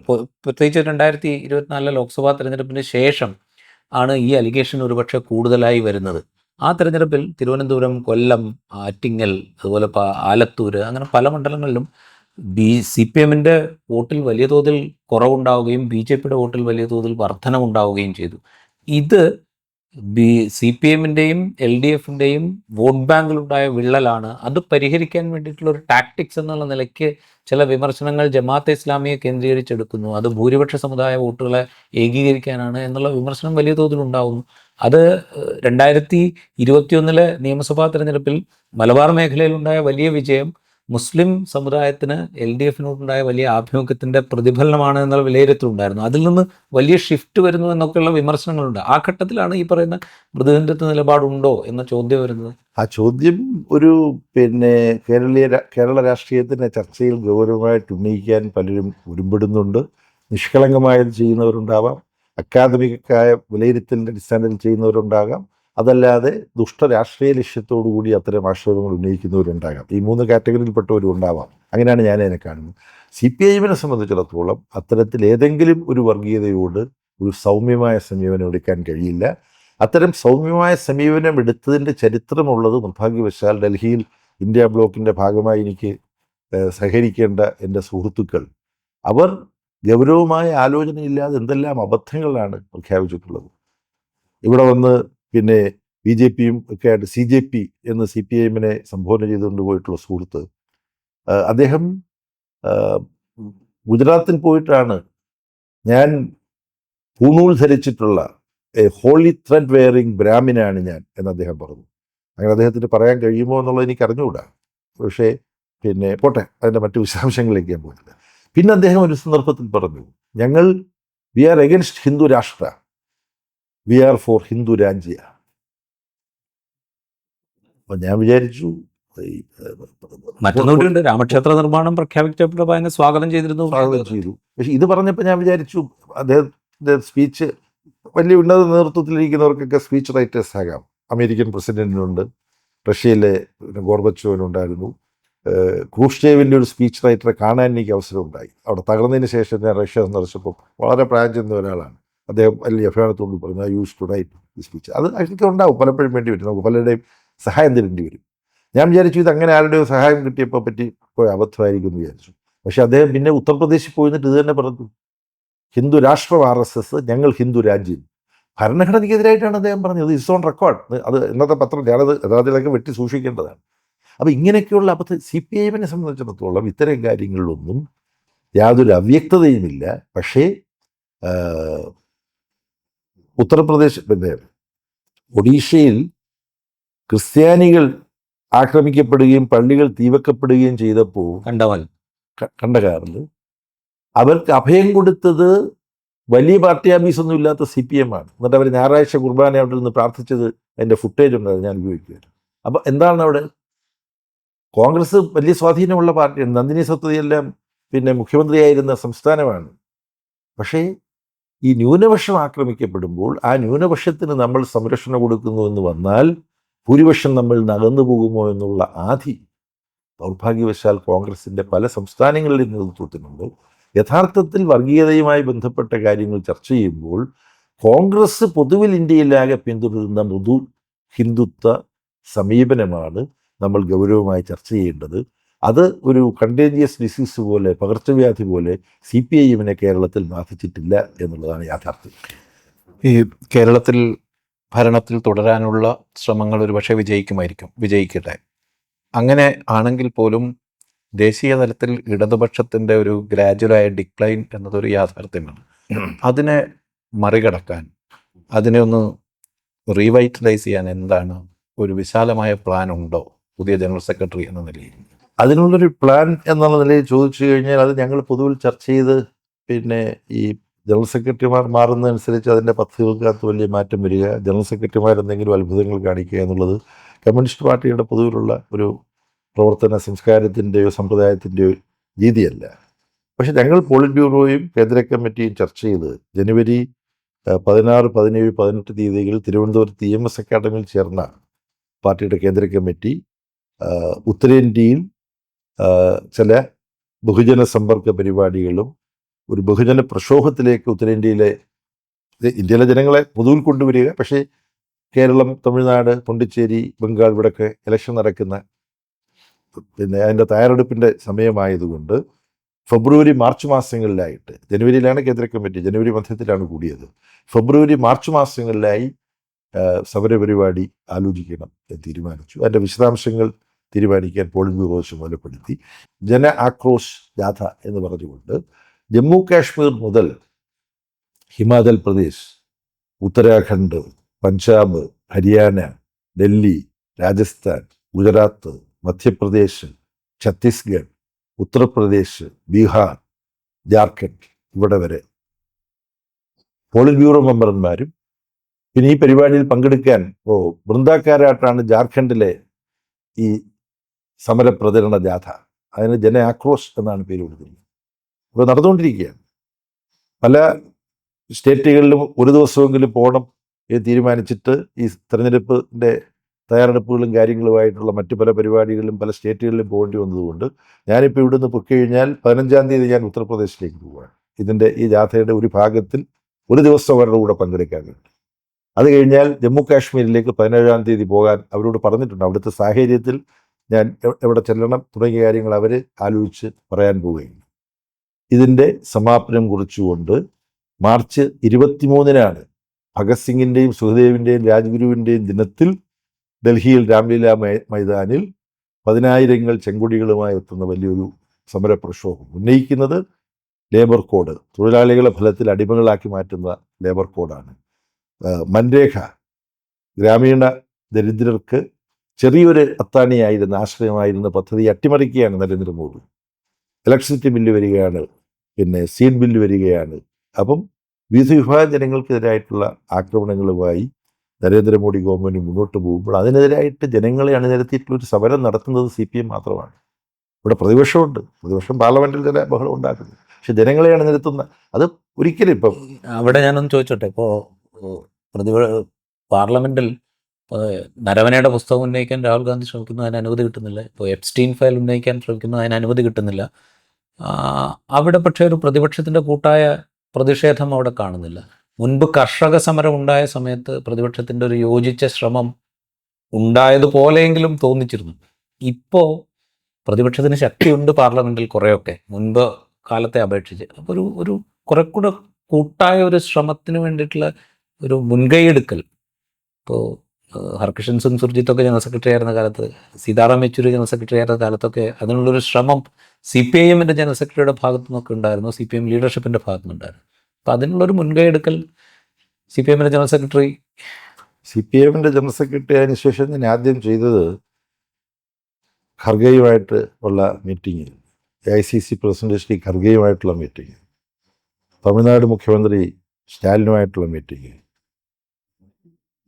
പ്രത്യേകിച്ച് 2024 ലോക്സഭാ തെരഞ്ഞെടുപ്പിന് ശേഷം ആണ് ഈ അലിഗേഷൻ ഒരുപക്ഷെ കൂടുതലായി വരുന്നത്. ആ തെരഞ്ഞെടുപ്പിൽ തിരുവനന്തപുരം, കൊല്ലം, ആറ്റിങ്ങൽ, അതുപോലെ ആലത്തൂർ, അങ്ങനെ പല മണ്ഡലങ്ങളിലും CPMൻ്റെ വോട്ടിൽ വലിയ തോതിൽ കുറവുണ്ടാവുകയും BJPയുടെ വോട്ടിൽ വലിയ തോതിൽ വർധനമുണ്ടാവുകയും ചെയ്തു. ഇത് CPM-ന്റെയും LDF-ന്റെയും വോട്ട് ബാങ്കിലുണ്ടായ വിള്ളലാണ്. അത് പരിഹരിക്കാൻ വേണ്ടിയിട്ടുള്ള ഒരു ടാക്ടിക്സ് എന്നുള്ള നിലയ്ക്ക് ചില വിമർശനങ്ങൾ ജമാഅത്തെ ഇസ്ലാമിയെ കേന്ദ്രീകരിച്ചെടുക്കുന്നു. അത് ഭൂരിപക്ഷ സമുദായ വോട്ടുകളെ ഏകീകരിക്കാനാണ് എന്നുള്ള വിമർശനം വലിയ തോതിലുണ്ടാവുന്നു. അത് 2021 നിയമസഭാ തെരഞ്ഞെടുപ്പിൽ മലബാർ മേഖലയിലുണ്ടായ വലിയ വിജയം മുസ്ലിം സമുദായത്തിന് LDF-നോടുണ്ടായ വലിയ ആഭിമുഖ്യത്തിൻ്റെ പ്രതിഫലനമാണ് എന്നുള്ള വിലയിരുത്തലുണ്ടായിരുന്നു. അതിൽ നിന്ന് വലിയ ഷിഫ്റ്റ് വരുന്നു എന്നൊക്കെയുള്ള വിമർശനങ്ങളുണ്ട്. ആ ഘട്ടത്തിലാണ് ഈ പറയുന്ന മൃദുഹിന്ദുത്വ നിലപാടുണ്ടോ എന്ന ചോദ്യം വരുന്നത്. ആ ചോദ്യം ഒരു കേരള രാഷ്ട്രീയത്തിൻ്റെ ചർച്ചയിൽ ഗൗരവമായിട്ട് ഉന്നയിക്കാൻ പലരും ഉരുമ്പെടുന്നുണ്ട്. നിഷ്കളങ്കമായത് ചെയ്യുന്നവരുണ്ടാവാം, അക്കാദമികമായ വിലയിരുത്തലിൻ്റെ അടിസ്ഥാനത്തിൽ ചെയ്യുന്നവരുണ്ടാകാം, അതല്ലാതെ രാഷ്ട്രീയ ലക്ഷ്യത്തോടു കൂടി അത്തരം ആക്ഷേപങ്ങൾ ഉന്നയിക്കുന്നവരുണ്ടാകാം. ഈ 3 കാറ്റഗറിയിൽപ്പെട്ടവരും ഉണ്ടാവാം. അങ്ങനെയാണ് ഞാൻ അതിനെ കാണുന്നത്. CPI-നെ സംബന്ധിച്ചിടത്തോളം അത്തരത്തിൽ ഏതെങ്കിലും ഒരു വർഗീയതയോട് ഒരു സൗമ്യമായ സമീപനം എടുക്കാൻ കഴിയില്ല. അത്തരം സൗമ്യമായ സമീപനം എടുത്തതിൻ്റെ ചരിത്രമുള്ളത് നിർഭാഗ്യവശാൽ ഡൽഹിയിൽ ഇന്ത്യ ബ്ലോക്കിൻ്റെ ഭാഗമായി എനിക്ക് സഹകരിക്കേണ്ട എൻ്റെ സുഹൃത്തുക്കൾ, അവർ ഗൗരവമായ ആലോചനയില്ലാതെ എന്തെല്ലാം അബദ്ധങ്ങളാണ് പ്രഖ്യാപിച്ചിട്ടുള്ളത്. ഇവിടെ വന്ന് പിന്നെ BJP-യും ഒക്കെ ആയിട്ട് CJP എന്ന് CPI-നെ സംബോധന ചെയ്തുകൊണ്ട് പോയിട്ടുള്ള സുഹൃത്ത്, അദ്ദേഹം ഗുജറാത്തിൽ പോയിട്ടാണ് ഞാൻ പൂണൂൽ ധരിച്ചിട്ടുള്ള ഹോളി ത്രെഡ് വെയറിങ് ബ്രാഹ്മിനാണ് ഞാൻ എന്ന് അദ്ദേഹം പറഞ്ഞു. അങ്ങനെ അദ്ദേഹത്തിന് പറയാൻ കഴിയുമോ എന്നുള്ളത് എനിക്ക് അറിഞ്ഞുകൂടാ. പക്ഷേ പിന്നെ പോട്ടെ, അതിൻ്റെ മറ്റു വിശദാംശങ്ങളിലേക്ക് ഞാൻ പോയില്ല. പിന്നെ അദ്ദേഹം ഒരു സന്ദർഭത്തിൽ പറഞ്ഞു, വി ആർ എഗൻസ്റ്റ് ഹിന്ദു രാഷ്ട്ര, വി ആർ ഫോർ ഹിന്ദു രാജ്യ. അപ്പം ഞാൻ വിചാരിച്ചു മറ്റൊന്നുകൂടിയുണ്ട്, രാമക്ഷേത്ര നിർമ്മാണം പ്രഖ്യാപിച്ചപ്പോൾ അതിനെ സ്വാഗതം ചെയ്തു. പക്ഷെ ഇത് പറഞ്ഞപ്പോൾ ഞാൻ വിചാരിച്ചു അദ്ദേഹത്തിൻ്റെ സ്പീച്ച് വലിയ ഉന്നത നേതൃത്വത്തിലിരിക്കുന്നവർക്കൊക്കെ സ്പീച്ച് റൈറ്റേഴ്സ് ആകാം. അമേരിക്കൻ പ്രസിഡന്റിനുണ്ട്, റഷ്യയിലെ ഗോർബച്ചോവിനുണ്ടായിരുന്നു, ക്രൂഷ്ചേവിൻ്റെ ഒരു സ്പീച്ച് റൈറ്ററെ കാണാൻ എനിക്ക് അവസരമുണ്ടായി. അവിടെ തകർന്നതിന് ശേഷം ഞാൻ റഷ്യ സന്ദർശിച്ചപ്പോൾ വളരെ പ്രായം ചെന്ന ഒരാളാണ്. അദ്ദേഹം വലിയ അഭിമാനത്തോട് പറഞ്ഞു, ഐ യൂസ് ടു റൈറ്റ് ഈ സ്പീച്ച്. അത് അതൊക്കെ ഉണ്ടാവും, പലപ്പോഴും വേണ്ടി വരും, നമുക്ക് പലരുടെയും സഹായം തരേണ്ടി വരും. ഞാൻ വിചാരിച്ചു ഇത് അങ്ങനെ ആരുടെയോ സഹായം കിട്ടിയപ്പോൾ പോയ അബദ്ധമായിരിക്കും എന്ന് വിചാരിച്ചു. പക്ഷെ അദ്ദേഹം പിന്നെ ഉത്തർപ്രദേശിൽ പോയിട്ട് ഇത് തന്നെ പറഞ്ഞു, ഹിന്ദു രാഷ്ട്രം RSS, ഞങ്ങൾ ഹിന്ദു രാജ്യം. ഭരണഘടനയ്ക്കെതിരായിട്ടാണ് അദ്ദേഹം പറഞ്ഞത്. It's on record. അത് ഇന്നത്തെ പത്രം ഞാനത് യഥാർത്ഥത്തിലൊക്കെ വെട്ടി സൂക്ഷിക്കേണ്ടതാണ്. അപ്പോൾ ഇങ്ങനെയൊക്കെയുള്ള അബദ്ധം CPI-നെ സംബന്ധിച്ചിടത്തോളം ഇത്തരം കാര്യങ്ങളിലൊന്നും യാതൊരു അവ്യക്തതയുമില്ല. പക്ഷേ ഉത്തർപ്രദേശ് പിന്നെ ഒഡീഷയിൽ ക്രിസ്ത്യാനികൾ ആക്രമിക്കപ്പെടുകയും പള്ളികൾ തീവക്കപ്പെടുകയും ചെയ്തപ്പോൾ കണ്ടകാറിൽ അവർക്ക് അഭയം കൊടുത്തത് വലിയ പാർട്ടി ആഫീസൊന്നും ഇല്ലാത്ത CPM-ആണ്. എന്നിട്ട് അവർ ഞായറാഴ്ച കുർബാന അവിടെ നിന്ന് പ്രാർത്ഥിച്ചത് അതിൻ്റെ ഫുട്ടേജ് ഉണ്ടായത് ഞാൻ ഉപയോഗിക്കുകയാണ്. അപ്പോൾ എന്താണ് അവിടെ? കോൺഗ്രസ് വലിയ സ്വാധീനമുള്ള പാർട്ടിയാണ്. നന്ദിനി സത്വതിയെല്ലാം പിന്നെ മുഖ്യമന്ത്രിയായിരുന്ന സംസ്ഥാനമാണ്. പക്ഷേ ഈ ന്യൂനപക്ഷം ആക്രമിക്കപ്പെടുമ്പോൾ ആ ന്യൂനപക്ഷത്തിന് നമ്മൾ സംരക്ഷണം കൊടുക്കുന്നു എന്ന് വന്നാൽ ഭൂരിപക്ഷം നമ്മൾ നകന്നു പോകുമോ എന്നുള്ള ആധി ദൗർഭാഗ്യവശാൽ കോൺഗ്രസിൻ്റെ പല സംസ്ഥാനങ്ങളിലെ നേതൃത്വത്തിനുണ്ട്. യഥാർത്ഥത്തിൽ വർഗീയതയുമായി ബന്ധപ്പെട്ട കാര്യങ്ങൾ ചർച്ച ചെയ്യുമ്പോൾ കോൺഗ്രസ് പൊതുവിൽ ഇന്ത്യയിലാകെ പിന്തുടരുന്ന മൃദു ഹിന്ദുത്വ സമീപനമാണ് നമ്മൾ ഗൗരവമായി ചർച്ച ചെയ്യേണ്ടത്. അത് ഒരു കണ്ടേജിയസ് ഡിസീസ് പോലെ, പകർച്ചവ്യാധി പോലെ CPI-നെ കേരളത്തിൽ ബാധിച്ചിട്ടില്ല എന്നുള്ളതാണ് യാഥാർത്ഥ്യം. ഈ കേരളത്തിൽ ഭരണത്തിൽ തുടരാനുള്ള ശ്രമങ്ങൾ ഒരുപക്ഷെ വിജയിക്കട്ടെ. അങ്ങനെ ആണെങ്കിൽ പോലും ദേശീയ തലത്തിൽ ഇടതുപക്ഷത്തിൻ്റെ ഒരു ഗ്രാജുവലായ ഡിക്ലൈൻ എന്നതൊരു യാഥാർത്ഥ്യമാണ്. അതിനെ മറികടക്കാൻ, അതിനെ ഒന്ന് റീവൈറ്റലൈസ് ചെയ്യാൻ എന്താണ് ഒരു വിശാലമായ പ്ലാൻ ഉണ്ടോ പുതിയ ജനറൽ സെക്രട്ടറി എന്ന നിലയിൽ? അതിനുള്ളൊരു പ്ലാൻ എന്നുള്ള നിലയിൽ ചോദിച്ചു കഴിഞ്ഞാൽ അത് ഞങ്ങൾ പൊതുവിൽ ചർച്ച ചെയ്ത് പിന്നെ ഈ ജനറൽ സെക്രട്ടറിമാർ മാറുന്നതനുസരിച്ച് അതിൻ്റെ പദ്ധതികൾക്കകത്ത് വലിയ മാറ്റം വരിക, ജനറൽ സെക്രട്ടറിമാർ എന്തെങ്കിലും അത്ഭുതങ്ങൾ കാണിക്കുക എന്നുള്ളത് കമ്മ്യൂണിസ്റ്റ് പാർട്ടിയുടെ പൊതുവിലുള്ള ഒരു പ്രവർത്തന സംസ്കാരത്തിൻ്റെയോ സമ്പ്രദായത്തിൻ്റെയോ രീതിയല്ല. പക്ഷെ ഞങ്ങൾ പോളിറ്റ് ബ്യൂറോയും കേന്ദ്ര കമ്മിറ്റിയും ചർച്ച ചെയ്ത് ജനുവരി 16, 17, 18 തീയതികളിൽ തിരുവനന്തപുരത്ത് EMS അക്കാഡമിയിൽ ചേർന്ന പാർട്ടിയുടെ കേന്ദ്ര കമ്മിറ്റി ഉത്തരേന്ത്യയിൽ ചില ബഹുജന സമ്പർക്ക പരിപാടികളും ഒരു ബഹുജന പ്രക്ഷോഭത്തിലേക്ക് ഇന്ത്യയിലെ ജനങ്ങളെ പൊതുവിൽ കൊണ്ടുവരിക. പക്ഷേ കേരളം, തമിഴ്നാട്, പോണ്ടിച്ചേരി, ബംഗാൾ ഇവിടെയൊക്കെ ഇലക്ഷൻ നടക്കുന്ന പിന്നെ അതിൻ്റെ തയ്യാറെടുപ്പിൻ്റെ സമയമായതുകൊണ്ട് ഫെബ്രുവരി, മാർച്ച് മാസങ്ങളിലായിട്ട്, ജനുവരിയിലാണ് കേന്ദ്ര കമ്മിറ്റി, ജനുവരി മധ്യത്തിലാണ് കൂടിയത്, ഫെബ്രുവരി, മാർച്ച് മാസങ്ങളിലായി സമരപരിപാടി ആലോചിക്കണം എന്ന് തീരുമാനിച്ചു. അതിൻ്റെ വിശദാംശങ്ങൾ തീരുമാനിക്കാൻ പോളിറ്റ് ബ്യൂറോ ചുമതലപ്പെടുത്തി. ജന ആക്രോശ് ജാഥ എന്ന് പറഞ്ഞുകൊണ്ട് ജമ്മു കാശ്മീർ മുതൽ ഹിമാചൽ പ്രദേശ്, ഉത്തരാഖണ്ഡ്, പഞ്ചാബ്, ഹരിയാന, ഡൽഹി, രാജസ്ഥാൻ, ഗുജറാത്ത്, മധ്യപ്രദേശ്, ഛത്തീസ്ഗഡ്, ഉത്തർപ്രദേശ്, ബീഹാർ, ജാർഖണ്ഡ് ഇവിടെ വരെ പോളിറ്റ് ബ്യൂറോ മെമ്പർമാരും പിന്നെ ഈ പരിപാടിയിൽ പങ്കെടുക്കാൻ വൃന്ദാക്കാരായിട്ടാണ് ജാർഖണ്ഡിലെ ഈ സമരപ്രചരണ ജാഥ. അതിന് ജന ആക്രോശ് എന്നാണ് പേര് കൊടുത്തിരിക്കുന്നത്. ഇപ്പോൾ നടന്നുകൊണ്ടിരിക്കുകയാണ്. പല സ്റ്റേറ്റുകളിലും ഒരു ദിവസമെങ്കിലും പോകണം എന്ന് തീരുമാനിച്ചിട്ട് ഈ തെരഞ്ഞെടുപ്പിൻ്റെ തയ്യാറെടുപ്പുകളും കാര്യങ്ങളുമായിട്ടുള്ള മറ്റു പല പരിപാടികളിലും പല സ്റ്റേറ്റുകളിലും പോകേണ്ടി വന്നതുകൊണ്ട് ഞാനിപ്പോൾ ഇവിടുന്ന് പൊയ്ക്കഴിഞ്ഞാൽ 15-ാം തീയതി ഞാൻ ഉത്തർപ്രദേശിലേക്ക് പോവുകയാണ്. ഈ ജാഥയുടെ ഒരു ഭാഗത്തിൽ ഒരു ദിവസം അവരുടെ കൂടെ പങ്കെടുക്കാൻ വേണ്ടി. അത് കഴിഞ്ഞാൽ ജമ്മു കാശ്മീരിലേക്ക് 17-ാം തീയതി പോകാൻ അവരോട് പറഞ്ഞിട്ടുണ്ട്. അവിടുത്തെ സാഹചര്യത്തിൽ ഞാൻ എവിടെ ചെല്ലണം തുടങ്ങിയ കാര്യങ്ങൾ അവർ ആലോചിച്ച് പറയാൻ പോവുകയാണ്. ഇതിൻ്റെ സമാപനം കുറിച്ചുകൊണ്ട് മാർച്ച് 23-നാണ് ഭഗത് സിംഗിൻ്റെയും സുഖദേവിൻ്റെയും രാജ്ഗുരുവിൻ്റെയും ദിനത്തിൽ ഡൽഹിയിൽ രാംലീല മൈതാനിൽ 10,000 ചെങ്കൊടികളുമായി എത്തുന്ന വലിയൊരു സമരപ്രക്ഷോഭം ഉന്നയിക്കുന്നത് ലേബർ കോഡ്, തൊഴിലാളികളെ ഫലത്തിൽ അടിമകളാക്കി മാറ്റുന്ന ലേബർ കോഡാണ്. മൻരേഖ, ഗ്രാമീണ ദരിദ്രർക്ക് ചെറിയൊരു അത്താണിയായിരുന്ന ആശ്രയമായിരുന്ന പദ്ധതി അട്ടിമറിക്കുകയാണ് നരേന്ദ്രമോദി. ഇലക്ട്രിസിറ്റി ബില്ല് വരികയാണ്, പിന്നെ സീഡ് ബില്ല് വരികയാണ്. അപ്പം വിവിധ വിഭാഗം ജനങ്ങൾക്കെതിരായിട്ടുള്ള ആക്രമണങ്ങളുമായി നരേന്ദ്രമോദി ഗവൺമെൻറ് മുന്നോട്ട് പോകുമ്പോൾ അതിനെതിരായിട്ട് ജനങ്ങളെ അണിനിരത്തിയിട്ടുള്ളൊരു സമരം നടത്തുന്നത് CPM മാത്രമാണ്. ഇവിടെ പ്രതിപക്ഷമുണ്ട്, പ്രതിപക്ഷം പാർലമെൻറ്റിൽ ചില ബഹളം ഉണ്ടാക്കുന്നു. പക്ഷെ ജനങ്ങളെ അണിനിരത്തുന്ന അത് ഒരിക്കലും ഇപ്പം അവിടെ ഞാനൊന്ന് ചോദിച്ചോട്ടെ, ഇപ്പോൾ പാർലമെന്റിൽ നരവനയുടെ പുസ്തകം ഉന്നയിക്കാൻ രാഹുൽ ഗാന്ധി ശ്രമിക്കുന്നു, അതിന് അനുമതി കിട്ടുന്നില്ല. ഇപ്പോൾ എപ്സ്റ്റീൻ ഫയൽ ഉന്നയിക്കാൻ ശ്രമിക്കുന്നു, അതിന് അനുമതി കിട്ടുന്നില്ല. അവിടെ പക്ഷേ ഒരു പ്രതിപക്ഷത്തിൻ്റെ കൂട്ടായ പ്രതിഷേധം അവിടെ കാണുന്നില്ല. മുൻപ് കർഷക സമരം ഉണ്ടായ സമയത്ത് പ്രതിപക്ഷത്തിൻ്റെ ഒരു യോജിച്ച ശ്രമം ഉണ്ടായതുപോലെയെങ്കിലും തോന്നിച്ചിരുന്നു. ഇപ്പോൾ പ്രതിപക്ഷത്തിന് ശക്തിയുണ്ട് പാർലമെൻറ്റിൽ കുറേയൊക്കെ, മുൻപ് കാലത്തെ അപേക്ഷിച്ച്. അപ്പോൾ ഒരു കുറെ കൂടെ കൂട്ടായ ഒരു ശ്രമത്തിന് വേണ്ടിയിട്ടുള്ള ഒരു മുൻകൈയെടുക്കൽ. ഇപ്പോൾ ഹർകിഷൻ സിംഗ് സുർജിത്തൊക്കെ ജനറൽ സെക്രട്ടറി ആയിരുന്ന കാലത്ത്, സീതാറാം യെച്ചൂരി ജനറൽ സെക്രട്ടറി ആയിരുന്ന കാലത്തൊക്കെ അതിനുള്ളൊരു ശ്രമം CPIMൻ്റെ ജനറൽ സെക്രട്ടറിയുടെ ഭാഗത്തു നിന്നൊക്കെ ഉണ്ടായിരുന്നു, CPM ലീഡർഷിപ്പിൻ്റെ ഭാഗത്തു നിന്നുണ്ടായിരുന്നു. അപ്പോൾ അതിനുള്ളൊരു മുൻകൈയെടുക്കൽ CPIMൻ്റെ ജനറൽ സെക്രട്ടറി ജനറൽ സെക്രട്ടറി അതിന് ശേഷം ഞാൻ ആദ്യം ചെയ്തത് ഖർഗെയുമായിട്ട് ഉള്ള മീറ്റിംഗ്, AICC പ്രസിഡന്റ് ശ്രീ ഖർഗെയുമായിട്ടുള്ള മീറ്റിംഗ്, തമിഴ്നാട് മുഖ്യമന്ത്രി സ്റ്റാലിനുമായിട്ടുള്ള മീറ്റിംഗ്,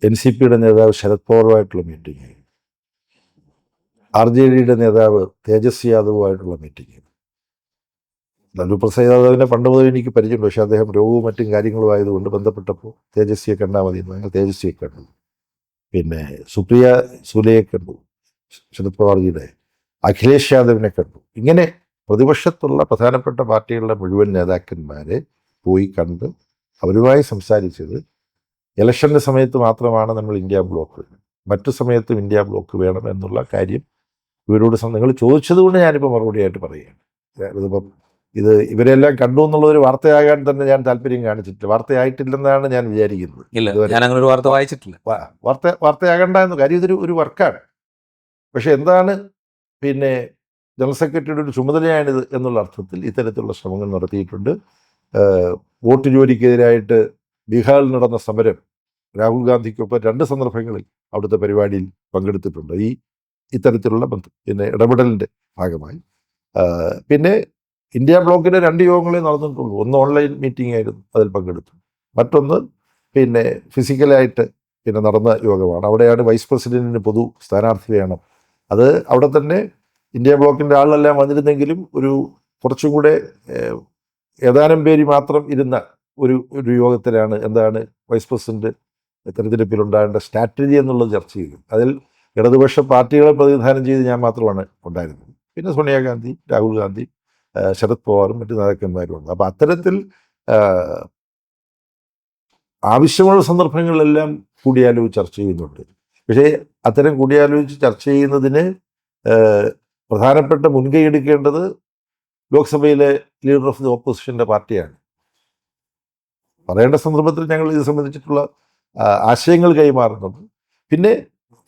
NCPയുടെ നേതാവ് ശരത് പവാറുമായിട്ടുള്ള മീറ്റിംഗ്, RJDയുടെ നേതാവ് തേജസ്വി യാദവുമായിട്ടുള്ള മീറ്റിംഗ്. ലാലു പ്രസാദ് യാദവിനെ പണ്ട് മുതൽ എനിക്ക് പരിചയമുണ്ട്. പക്ഷേ അദ്ദേഹം രോഗവും മറ്റും കാര്യങ്ങളും ആയതുകൊണ്ട് ബന്ധപ്പെട്ടപ്പോൾ തേജസ്വിയെ കണ്ടാൽ മതി എന്ന് ഞങ്ങൾ തേജസ്വിയെ കണ്ടു. പിന്നെ സുപ്രിയ സുലെയെ കണ്ടു, ശരത് പവാർജിയുടെ, അഖിലേഷ് യാദവിനെ കണ്ടു. ഇങ്ങനെ പ്രതിപക്ഷത്തുള്ള പ്രധാനപ്പെട്ട പാർട്ടികളുടെ മുഴുവൻ നേതാക്കന്മാരെ പോയി കണ്ട് അവരുമായി സംസാരിച്ചത് ഇലക്ഷൻ്റെ സമയത്ത് മാത്രമാണ് നമ്മൾ ഇന്ത്യ ബ്ലോക്ക്, മറ്റു സമയത്തും ഇന്ത്യ ബ്ലോക്ക് വേണം എന്നുള്ള കാര്യം ഇവരോട് നിങ്ങൾ ചോദിച്ചത് കൊണ്ട് ഞാനിപ്പോൾ മറുപടിയായിട്ട് പറയുകയാണ്. ഇതിപ്പം ഇവരെല്ലാം കണ്ടു എന്നുള്ളൊരു വാർത്തയാകാൻ തന്നെ ഞാൻ താല്പര്യം കാണിച്ചിട്ടില്ല. വാർത്തയായിട്ടില്ലെന്നാണ് ഞാൻ വിചാരിക്കുന്നത്. ഞാൻ അങ്ങനെ ഒരു വാർത്ത വായിച്ചിട്ടില്ല. വാർത്തയാകണ്ട എന്ന് കാര്യം ഇതൊരു വർക്കാണ്. പക്ഷെ എന്താണ് പിന്നെ ജനറൽ സെക്രട്ടറിയുടെ ഒരു ചുമതലയാണിത് എന്നുള്ള അർത്ഥത്തിൽ ഇത്തരത്തിലുള്ള ശ്രമങ്ങൾ നടത്തിയിട്ടുണ്ട്. വോട്ട് ജോലിക്കെതിരായിട്ട് ബീഹാറിൽ നടന്ന സമരം രാഹുൽ ഗാന്ധിക്കൊപ്പം 2 സന്ദർഭങ്ങളിൽ അവിടുത്തെ പരിപാടിയിൽ പങ്കെടുത്തിട്ടുണ്ട് ഇത്തരത്തിലുള്ള പിന്നെ ഇടപെടലിൻ്റെ ഭാഗമായി. പിന്നെ ഇന്ത്യ ബ്ലോക്കിൻ്റെ 2 യോഗങ്ങളെ നടന്നിട്ടുള്ളൂ. ഒന്ന് ഓൺലൈൻ മീറ്റിംഗ് ആയിരുന്നു, അതിൽ പങ്കെടുത്തു. മറ്റൊന്ന് പിന്നെ ഫിസിക്കലായിട്ട് പിന്നെ നടന്ന യോഗമാണ്. അവിടെയാണ് വൈസ് പ്രസിഡന്റിന് പൊതു സ്ഥാനാർത്ഥി വേണം. അത് അവിടെ തന്നെ ഇന്ത്യ ബ്ലോക്കിൻ്റെ ആളെല്ലാം വന്നിരുന്നെങ്കിലും കുറച്ചും കൂടെ ഏതാനും പേര് മാത്രം ഇരുന്ന ഒരു യോഗത്തിലാണ് എന്താണ് വൈസ് പ്രസിഡന്റ് തെരഞ്ഞെടുപ്പിലുണ്ടാകേണ്ട സ്ട്രാറ്റജി എന്നുള്ളത് ചർച്ച ചെയ്തു. അതിൽ ഇടതുപക്ഷ പാർട്ടികളെ പ്രതിനിധാനം ചെയ്ത് ഞാൻ മാത്രമാണ് ഉണ്ടായിരുന്നത്. പിന്നെ സോണിയാഗാന്ധി, രാഹുൽ ഗാന്ധി, ശരത് പവാറും മറ്റു നേതാക്കന്മാരും ഉണ്ട്. അപ്പം അത്തരത്തിൽ ആവശ്യമുള്ള സന്ദർഭങ്ങളിലെല്ലാം കൂടിയാലോചിച്ച് ചർച്ച ചെയ്യുന്നുണ്ട്. പക്ഷേ അത്തരം കൂടിയാലോചിച്ച് ചർച്ച ചെയ്യുന്നതിന് പ്രധാനപ്പെട്ട മുൻകൈ എടുക്കേണ്ടത് ലോക്സഭയിലെ ലീഡർ ഓഫ് ദി ഓപ്പോസിഷൻ്റെ പാർട്ടിയാണ്. പറയേണ്ട സന്ദർഭത്തിൽ ഞങ്ങൾ ഇത് സംബന്ധിച്ചിട്ടുള്ള ആശയങ്ങൾ കൈമാറുന്നുണ്ട്. പിന്നെ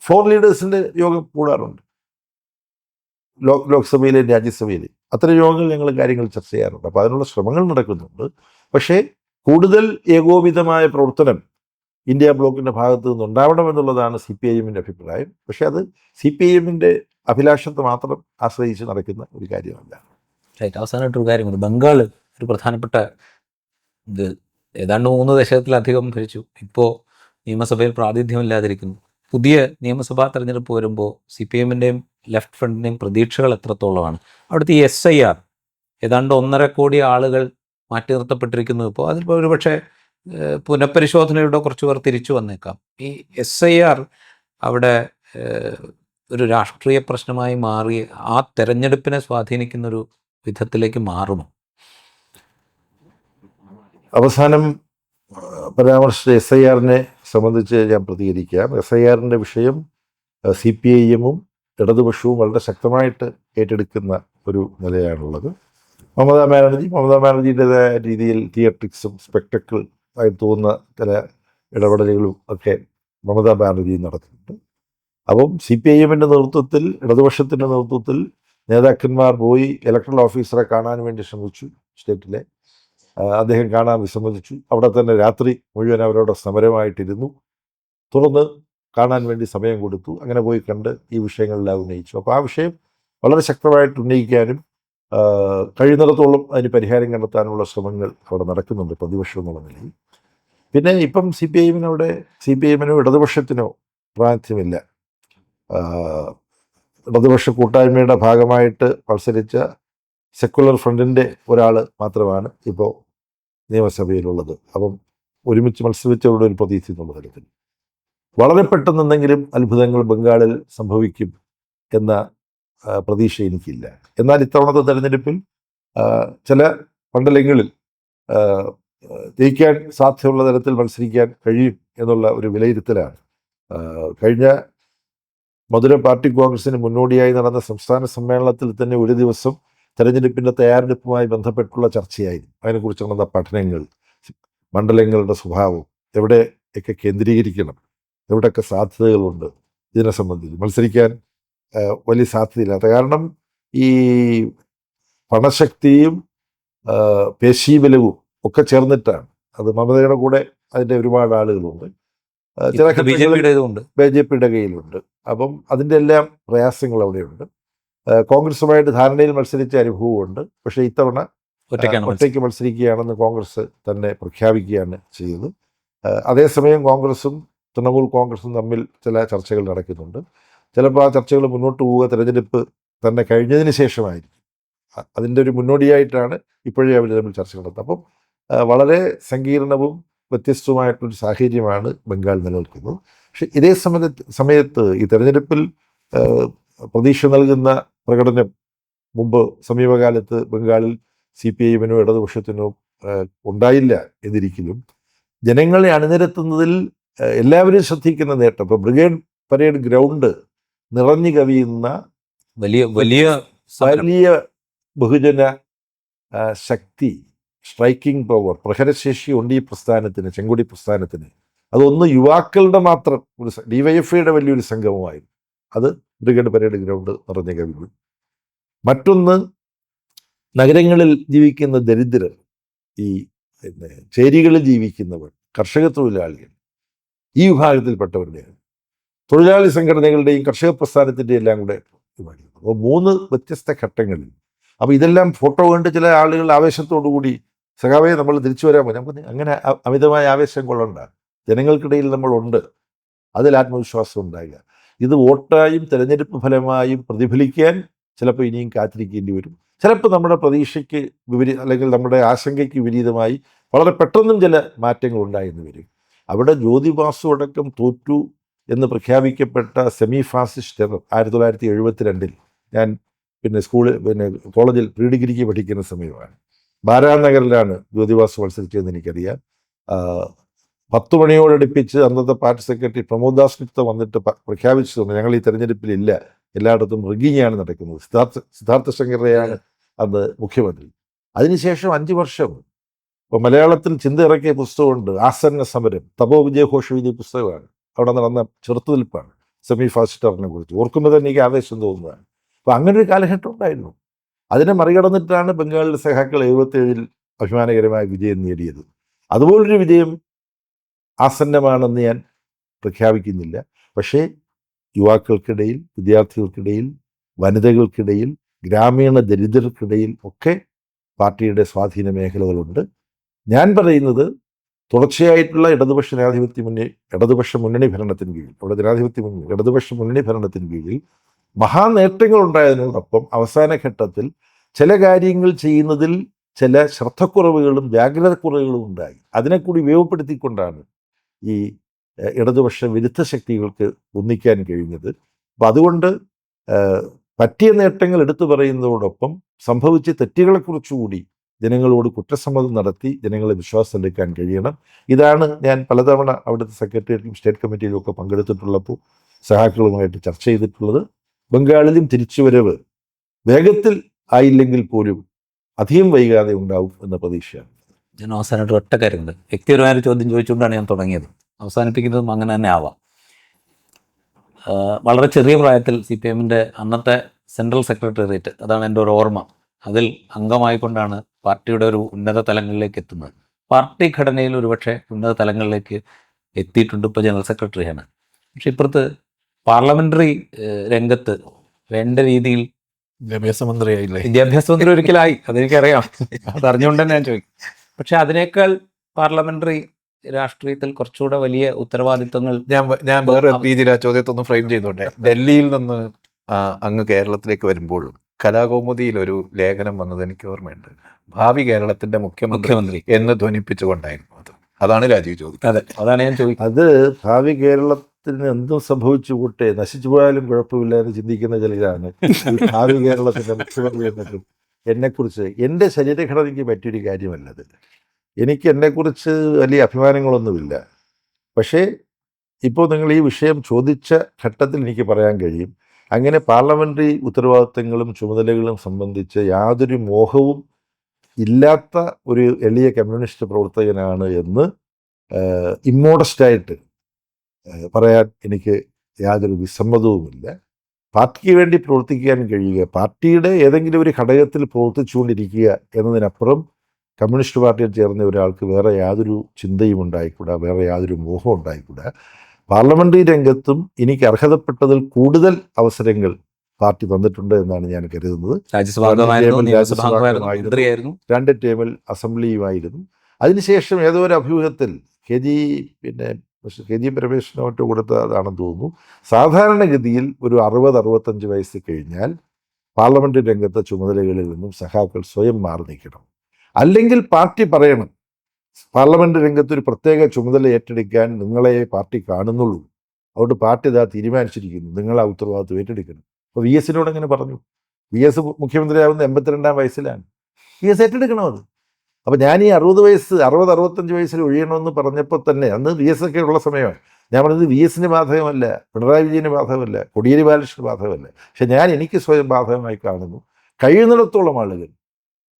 ഫ്ലോർ ലീഡേഴ്സിൻ്റെ യോഗം കൂടാറുണ്ട്, ലോക്സഭയിലെയും രാജ്യസഭയിലെയും അത്തരം യോഗങ്ങൾ ഞങ്ങൾ കാര്യങ്ങൾ ചർച്ച ചെയ്യാറുണ്ട്. അപ്പോൾ അതിനുള്ള ശ്രമങ്ങൾ നടക്കുന്നുണ്ട്. പക്ഷേ കൂടുതൽ ഏകോപിതമായ പ്രവർത്തനം ഇന്ത്യ ബ്ലോക്കിൻ്റെ ഭാഗത്തു നിന്നുണ്ടാവണമെന്നുള്ളതാണ് CPIM-ൻ്റെ അഭിപ്രായം. പക്ഷേ അത് CPIM-ൻ്റെ അഭിലാഷത്തെ മാത്രം ആശ്രയിച്ച് നടക്കുന്ന ഒരു കാര്യമല്ല. റൈറ്റ്. അവസാനമായിട്ടൊരു കാര്യമുണ്ട്. ബംഗാൾ ഒരു പ്രധാനപ്പെട്ട ഇത് ഏതാണ്ട് 3 ദശകത്തിലധികം ഭരിച്ചു. ഇപ്പോൾ നിയമസഭയിൽ പ്രാതിനിധ്യമില്ലാതിരിക്കുന്നു. പുതിയ നിയമസഭാ തെരഞ്ഞെടുപ്പ് വരുമ്പോൾ CPIM-ൻ്റെയും ലെഫ്റ്റ് ഫ്രണ്ടിൻ്റെയും പ്രതീക്ഷകൾ എത്രത്തോളമാണ്? അവിടുത്തെ ഈ SIR ഏതാണ്ട് 1.5 കോടി ആളുകൾ മാറ്റി നിർത്തപ്പെട്ടിരിക്കുന്നു. ഇപ്പോൾ അതിപ്പോൾ ഒരു പക്ഷേ പുനഃപരിശോധനയുടെ കുറച്ച് പേർ തിരിച്ചു വന്നേക്കാം. ഈ SIR അവിടെ ഒരു രാഷ്ട്രീയ പ്രശ്നമായി മാറി ആ തെരഞ്ഞെടുപ്പിനെ സ്വാധീനിക്കുന്നൊരു വിധത്തിലേക്ക് മാറുമോ? അവസാനം പരാമർശിച്ച SIR-നെ സംബന്ധിച്ച് ഞാൻ പ്രതികരിക്കാം. SIR-ൻ്റെ വിഷയം CPIM-ഉം ഇടതുപക്ഷവും വളരെ ശക്തമായിട്ട് ഏറ്റെടുക്കുന്ന ഒരു നിലയാണുള്ളത്. മമതാ ബാനർജിയുടേതായ രീതിയിൽ തിയേറ്ററിക്സും സ്പെക്ടക്കിൾ ആയി തോന്നുന്ന ചില ഇടപെടലുകളും ഒക്കെ മമതാ ബാനർജി നടത്തുന്നുണ്ട്. അപ്പം CPIM-ൻ്റെ നേതൃത്വത്തിൽ, ഇടതുപക്ഷത്തിൻ്റെ നേതൃത്വത്തിൽ നേതാക്കന്മാർ പോയി ഇലക്ടറൽ ഓഫീസറെ കാണാൻ വേണ്ടി ശ്രമിച്ചു. സ്റ്റേറ്റിലെ അദ്ദേഹം കാണാൻ വിസമ്മതിച്ചു. അവിടെ തന്നെ രാത്രി മുഴുവൻ അവരോട് സമരമായിട്ടിരുന്നു. തുടർന്ന് കാണാൻ വേണ്ടി സമയം കൊടുത്തു. അങ്ങനെ പോയി കണ്ട് ഈ വിഷയങ്ങളെല്ലാം ഉന്നയിച്ചു. അപ്പോൾ ആ വിഷയം വളരെ ശക്തമായിട്ട് ഉന്നയിക്കാനും കഴിയുന്നിടത്തോളം അതിന് പരിഹാരം കണ്ടെത്താനുള്ള ശ്രമങ്ങൾ അവിടെ നടക്കുന്നുണ്ട് പ്രതിപക്ഷം എന്നുള്ള നിലയിൽ. പിന്നെ ഇപ്പം CPIM-നോ ഇടതുപക്ഷത്തിനോ പ്രാതിനിധ്യമില്ല. ഇടതുപക്ഷ കൂട്ടായ്മയുടെ ഭാഗമായിട്ട് മത്സരിച്ച സെക്കുലർ ഫ്രണ്ടിൻ്റെ ഒരാൾ മാത്രമാണ് ഇപ്പോൾ നിയമസഭയിലുള്ളത്. അപ്പം ഒരുമിച്ച് മത്സരിച്ചവരുടെ ഒരു പ്രതീക്ഷ എന്നുള്ള തരത്തിൽ വളരെ പെട്ടെന്ന് എന്തെങ്കിലും അത്ഭുതങ്ങൾ ബംഗാളിൽ സംഭവിക്കും എന്ന പ്രതീക്ഷ എനിക്കില്ല. എന്നാൽ ഇത്തവണത്തെ തെരഞ്ഞെടുപ്പിൽ ചില മണ്ഡലങ്ങളിൽ ജയിക്കാൻ സാധ്യതയുള്ള തരത്തിൽ മത്സരിക്കാൻ കഴിയും എന്നുള്ള ഒരു വിലയിരുത്തലാണ്. കഴിഞ്ഞ മധുര പാർട്ടി കോൺഗ്രസിന് മുന്നോടിയായി നടന്ന സംസ്ഥാന സമ്മേളനത്തിൽ തന്നെ ഒരു ദിവസം തെരഞ്ഞെടുപ്പിൻ്റെ തയ്യാറെടുപ്പുമായി ബന്ധപ്പെട്ടുള്ള ചർച്ചയായിരുന്നു. അതിനെക്കുറിച്ച് നടന്ന പഠനങ്ങൾ, മണ്ഡലങ്ങളുടെ സ്വഭാവം, എവിടെയൊക്കെ കേന്ദ്രീകരിക്കണം, എവിടെയൊക്കെ സാധ്യതകളുണ്ട്, ഇതിനെ സംബന്ധിച്ച് മത്സരിക്കാൻ വലിയ സാധ്യതയില്ലാത്ത കാരണം ഈ പണശക്തിയും പേശീബലവും ഒക്കെ ചേർന്നിട്ടാണ്. അത് മമതയുടെ കൂടെ അതിൻ്റെ ഒരുപാട് ആളുകളുണ്ട്, ചില BJP-യുടെ കയ്യിലുണ്ട്. അപ്പം അതിൻ്റെ എല്ലാം പ്രയാസങ്ങൾ അവിടെയുണ്ട്. കോൺഗ്രസുമായിട്ട് ധാരണയിൽ മത്സരിച്ച അനുഭവമുണ്ട്. പക്ഷേ ഇത്തവണ ഒറ്റയ്ക്ക് മത്സരിക്കുകയാണെന്ന് കോൺഗ്രസ് തന്നെ പ്രഖ്യാപിക്കുകയാണ് ചെയ്തത്. അതേസമയം കോൺഗ്രസും തൃണമൂൽ കോൺഗ്രസും തമ്മിൽ ചില ചർച്ചകൾ നടക്കുന്നുണ്ട്. ചിലപ്പോൾ ആ ചർച്ചകൾ മുന്നോട്ട് പോവുക തെരഞ്ഞെടുപ്പ് തന്നെ കഴിഞ്ഞതിന് ശേഷമായിരിക്കും. അതിൻ്റെ ഒരു മുന്നോടിയായിട്ടാണ് ഇപ്പോഴേ അവർ തമ്മിൽ ചർച്ച നടത്തുന്നത്. അപ്പം വളരെ സങ്കീർണവും വ്യത്യസ്തവുമായിട്ടൊരു സാഹചര്യമാണ് ബംഗാൾ നിലനിൽക്കുന്നത്. പക്ഷേ ഇതേ സമയത്ത് ഈ തെരഞ്ഞെടുപ്പിൽ പ്രതീക്ഷ നൽകുന്ന പ്രകടനം മുമ്പ് സമീപകാലത്ത് ബംഗാളിൽ CPIM-നോ ഇടതുപക്ഷത്തിനോ ഉണ്ടായില്ല എന്നിരിക്കലും ജനങ്ങളെ അണിനിരത്തുന്നതിൽ എല്ലാവരും ശ്രദ്ധിക്കുന്ന നേട്ടം, ഇപ്പോൾ ബ്രിഗേഡ് പരേഡ് ഗ്രൗണ്ട് നിറഞ്ഞു കവിയുന്ന വലിയ ബഹുജന ശക്തി, സ്ട്രൈക്കിംഗ് പവർ, പ്രഹരശേഷി ഉണ്ട് ഈ പ്രസ്ഥാനത്തിന്, ചെങ്കൊടി പ്രസ്ഥാനത്തിന്. അതൊന്ന് യുവാക്കളുടെ മാത്രം ഒരു DYFIയുടെ വലിയൊരു സംഗമമായിരുന്നു. അത് ബ്രിഗേഡ് പരേഡ് ഗ്രൗണ്ട് നിറഞ്ഞു കവിഞ്ഞു. മറ്റൊന്ന്, നഗരങ്ങളിൽ ജീവിക്കുന്ന ദരിദ്രർ, ഈ ചേരികളിൽ ജീവിക്കുന്നവർ, കർഷക തൊഴിലാളികൾ, ഈ വിഭാഗത്തിൽപ്പെട്ടവരുടെയാണ് തൊഴിലാളി സംഘടനകളുടെയും കർഷക പ്രസ്ഥാനത്തിൻ്റെ എല്ലാം കൂടെ വിഭാഗം. അപ്പോൾ 3 വ്യത്യസ്ത ഘട്ടങ്ങളിൽ. അപ്പോൾ ഇതെല്ലാം ഫോട്ടോ കണ്ട് ചില ആളുകൾ ആവേശത്തോടു കൂടി സഖാവേ നമ്മൾ തിരിച്ചു വരാൻ പറ്റും. നമുക്ക് അങ്ങനെ അമിതമായ ആവേശം കൊള്ളണ്ട. ജനങ്ങൾക്കിടയിൽ നമ്മളുണ്ട്, അതിൽ ആത്മവിശ്വാസം ഉണ്ടാകുക. ഇത് വോട്ടായും തെരഞ്ഞെടുപ്പ് ഫലമായും പ്രതിഫലിക്കാൻ ചിലപ്പോൾ ഇനിയും കാത്തിരിക്കേണ്ടി വരും. ചിലപ്പോൾ നമ്മുടെ പ്രതീക്ഷയ്ക്ക് അല്ലെങ്കിൽ നമ്മുടെ ആശങ്കയ്ക്ക് വിപരീതമായി വളരെ പെട്ടെന്നും ചില മാറ്റങ്ങൾ ഉണ്ടായെന്ന് വരും. അവിടെ ജ്യോതി ബാസു അടക്കം തോറ്റു എന്ന് പ്രഖ്യാപിക്കപ്പെട്ട സെമി ഫാസിസ്റ്റ് ടെറർ 1972 ഞാൻ കോളേജിൽ പ്രീ ഡിഗ്രിക്ക് പഠിക്കുന്ന സമയമാണ്. ബാരാനഗറിലാണ് ജ്യോതി ബാസു മത്സരിച്ചതെന്ന് എനിക്കറിയാം. 10 മണിയോടടുപ്പിച്ച് അന്നത്തെ പാർട്ടി സെക്രട്ടറി പ്രമോദ് ദാസ് ഗുപ്ത വന്നിട്ട് പ്രഖ്യാപിച്ചിട്ടുണ്ട്, ഞങ്ങൾ ഈ തെരഞ്ഞെടുപ്പിലില്ല, എല്ലായിടത്തും റിഗ്ഗിങ്ങാണ് നടക്കുന്നത്. സിദ്ധാർത്ഥ ശങ്കരയാണ് അന്ന് മുഖ്യമന്ത്രി. അതിനുശേഷം 5 വർഷം ഇപ്പോൾ മലയാളത്തിൽ ചിന്ത ഇറക്കിയ പുസ്തകമുണ്ട്, ആസന്ന സമരം, തപോ വിജയഘോഷ എഴുതിയ പുസ്തകമാണ്. അവിടെ നടന്ന ചെറുത്തുനിൽപ്പാണ് സെമി ഫാസിസ്റ്ററിനെ കുറിച്ച് ഓർക്കുമ്പോൾ തന്നെ എനിക്ക് ആവേശം തോന്നുന്നതാണ്. അപ്പോൾ അങ്ങനെ ഒരു കാലഘട്ടം ഉണ്ടായിരുന്നു. അതിനെ മറികടന്നിട്ടാണ് ബംഗാളിലെ സഖാക്കൾ 77-ൽ അഭിമാനകരമായ വിജയം നേടിയത്. അതുപോലൊരു വിജയം ആസന്നമാണെന്ന് ഞാൻ പ്രഖ്യാപിക്കുന്നില്ല. പക്ഷേ യുവാക്കൾക്കിടയിൽ, വിദ്യാർത്ഥികൾക്കിടയിൽ, വനിതകൾക്കിടയിൽ, ഗ്രാമീണ ദരിദ്രർക്കിടയിൽ ഒക്കെ പാർട്ടിയുടെ സ്വാധീന മേഖലകളുണ്ട്. ഞാൻ പറയുന്നത് തുടർച്ചയായിട്ടുള്ള ഇടതുപക്ഷ മുന്നണി ഭരണത്തിന് കീഴിൽ, അവിടെ ഇടതുപക്ഷ മുന്നണി ഭരണത്തിന് കീഴിൽ മഹാനേട്ടങ്ങൾ ഉണ്ടായതിനോടൊപ്പം അവസാന ഘട്ടത്തിൽ ചില കാര്യങ്ങൾ ചെയ്യുന്നതിൽ ചില ശ്രദ്ധക്കുറവുകളും ജാഗ്രതക്കുറവുകളും ഉണ്ടായി. അതിനെ കൂടി ഉപയോഗപ്പെടുത്തിക്കൊണ്ടാണ് ഈ ഇടതുപക്ഷ വിരുദ്ധ ശക്തികൾക്ക് ഒന്നിക്കാൻ കഴിഞ്ഞത്. അപ്പം അതുകൊണ്ട് പറ്റിയ നേട്ടങ്ങൾ എടുത്തു പറയുന്നതോടൊപ്പം സംഭവിച്ച തെറ്റുകളെക്കുറിച്ചുകൂടി ജനങ്ങളോട് കുറ്റസമ്മതം നടത്തി ജനങ്ങളെ വിശ്വാസത്തിലെടുക്കാൻ കഴിയണം. ഇതാണ് ഞാൻ പലതവണ അവിടുത്തെ സെക്രട്ടേറിയറ്റിലും സ്റ്റേറ്റ് കമ്മിറ്റിയിലും ഒക്കെ പങ്കെടുത്തിട്ടുള്ളപ്പോൾ സഹാക്കളുമായിട്ട് ചർച്ച ചെയ്തിട്ടുള്ളത്. ബംഗാളിലും തിരിച്ചുവരവ് വേഗത്തിൽ ആയില്ലെങ്കിൽ പോലും അധികം വൈകാതെ ഉണ്ടാവും എന്ന പ്രതീക്ഷയാണ്. ഞാൻ അവസാനമായിട്ട് ഒറ്റ കാര്യമുണ്ട്. വ്യക്തിപരമായൊരു ചോദ്യം ചോദിച്ചുകൊണ്ടാണ് ഞാൻ തുടങ്ങിയത്. അവസാനിപ്പിക്കുന്നതും അങ്ങനെ തന്നെ ആവാം. വളരെ ചെറിയ പ്രായത്തിൽ CPM-ൻ്റെ അന്നത്തെ സെൻട്രൽ സെക്രട്ടേറിയറ്റ്, അതാണ് എൻ്റെ ഒരു ഓർമ്മ, അതിൽ അംഗമായിക്കൊണ്ടാണ് പാർട്ടിയുടെ ഒരു ഉന്നത തലങ്ങളിലേക്ക് എത്തുന്നത്. പാർട്ടി ഘടനയിൽ ഒരുപക്ഷെ ഉന്നത തലങ്ങളിലേക്ക് എത്തിയിട്ടുണ്ട്, ഇപ്പോൾ ജനറൽ സെക്രട്ടറിയാണ്. പക്ഷെ ഇപ്പുറത്ത് പാർലമെൻ്ററി രംഗത്ത് വേണ്ട രീതിയിൽ വിദ്യാഭ്യാസ മന്ത്രിയായില്ലേ? വിദ്യാഭ്യാസ മന്ത്രി ഒരിക്കലായി, അതെനിക്കറിയാം, അതറിഞ്ഞുകൊണ്ട് തന്നെ ഞാൻ ചോദിക്കും. പക്ഷെ അതിനേക്കാൾ പാർലമെൻ്ററി രാഷ്ട്രീയത്തിൽ കുറച്ചുകൂടെ വലിയ ഉത്തരവാദിത്വങ്ങൾ. ഞാൻ വേറെ രീതിയിൽ ആ ചോദ്യത്തൊന്ന് ഫ്രെയിം ചെയ്തോട്ടെ. ഡൽഹിയിൽ നിന്ന് അങ്ങ് കേരളത്തിലേക്ക് വരുമ്പോഴും കലാകൗമുദിയിൽ ഒരു ലേഖനം വന്നത് എനിക്ക് ഓർമ്മയുണ്ട്. ഭാവി കേരളത്തിന്റെ മുഖ്യമന്ത്രി എന്ന് ധ്വനിപ്പിച്ചുകൊണ്ടായിരുന്നു. അതാണ് രാജീവ് ചോദിക്കുന്നത്. അതെ, അതാണ് ഞാൻ ചോദിക്കുന്നത്. അത് ഭാവി കേരളത്തിന് എന്തും സംഭവിച്ചു കൂട്ടെ, നശിച്ചു പോയാലും കുഴപ്പമില്ല എന്ന് ചിന്തിക്കുന്ന ചിലരാണ് ഭാവി കേരളത്തിന്റെ മുഖ്യമന്ത്രി എന്നൊക്കെ. എന്നെക്കുറിച്ച് എൻ്റെ ശരീരഘടനയ്ക്ക് പറ്റിയൊരു കാര്യമല്ലത്. എനിക്ക് എന്നെക്കുറിച്ച് വലിയ അഭിമാനങ്ങളൊന്നുമില്ല. പക്ഷേ ഇപ്പോൾ നിങ്ങൾ ഈ വിഷയം ചോദിച്ച ഘട്ടത്തിൽ എനിക്ക് പറയാൻ കഴിയും, അങ്ങനെ പാർലമെൻ്ററി ഉത്തരവാദിത്തങ്ങളും ചുമതലകളും സംബന്ധിച്ച് യാതൊരു മോഹവും ഇല്ലാത്ത ഒരു എളിയ കമ്മ്യൂണിസ്റ്റ് പ്രവർത്തകനാണ് എന്ന് ഇമ്മോഡസ്റ്റായിട്ട് പറയാൻ എനിക്ക് യാതൊരു വിസമ്മതവുമില്ല. പാർട്ടിക്ക് വേണ്ടി പ്രവർത്തിക്കാൻ കഴിയുക, പാർട്ടിയുടെ ഏതെങ്കിലും ഒരു ഘടകത്തിൽ പ്രവർത്തിച്ചുകൊണ്ടിരിക്കുക എന്നതിനപ്പുറം കമ്മ്യൂണിസ്റ്റ് പാർട്ടിയിൽ ചേർന്ന ഒരാൾക്ക് വേറെ യാതൊരു ചിന്തയും ഉണ്ടായിക്കൂടാ, വേറെ യാതൊരു മോഹവും ഉണ്ടായിക്കൂടാ. പാർലമെൻ്ററി രംഗത്തും എനിക്ക് അർഹതപ്പെട്ടതിൽ കൂടുതൽ അവസരങ്ങൾ പാർട്ടി തന്നിട്ടുണ്ട് എന്നാണ് ഞാൻ കരുതുന്നത്. രാജ്യസഭാംഗമായിരുന്നു, 2 ടേമിൽ അസംബ്ലിയുമായിരുന്നു. അതിനുശേഷം ഏതോ ഒരു അഭിമുഖത്തിൽ കെ ജി പ്രവേശനമായിട്ട് കൊടുത്തതാണെന്ന് തോന്നുന്നു. സാധാരണഗതിയിൽ ഒരു 60-65 വയസ്സ് കഴിഞ്ഞാൽ പാർലമെൻ്ററി രംഗത്തെ ചുമതലകളിൽ നിന്നും സഖാക്കൾ സ്വയം മാറി നിൽക്കണം. അല്ലെങ്കിൽ പാർട്ടി പറയണം, പാർലമെൻ്റ് രംഗത്ത് ഒരു പ്രത്യേക ചുമതല ഏറ്റെടുക്കാൻ നിങ്ങളെ പാർട്ടി കാണുന്നുള്ളൂ, അതുകൊണ്ട് പാർട്ടി ഇതാ തീരുമാനിച്ചിരിക്കുന്നു, നിങ്ങൾ ആ ഉത്തരവാദിത്വം ഏറ്റെടുക്കണം. അപ്പോൾ VS അങ്ങനെ പറഞ്ഞു. VS മുഖ്യമന്ത്രിയാവുന്ന 82-ാം വയസ്സിലാണ്. VS ഏറ്റെടുക്കണം അത്. അപ്പോൾ ഞാൻ ഈ 60-65 വയസ്സിൽ ഒഴിയണമെന്ന് പറഞ്ഞപ്പോൾ തന്നെ, അന്ന് VS ഒക്കെ ഉള്ള സമയമാണ്, ഞാൻ പറഞ്ഞത് VS-ന് ബാധകമല്ല, പിണറായി വിജയന് ബാധകമല്ല, കോടിയേരി ബാലകൃഷ്ണന് ബാധകമല്ല. പക്ഷെ ഞാൻ എനിക്ക് സ്വയം ബാധകമായി കാണുന്നു. കഴിയുന്നിടത്തോളം ആളുകൾ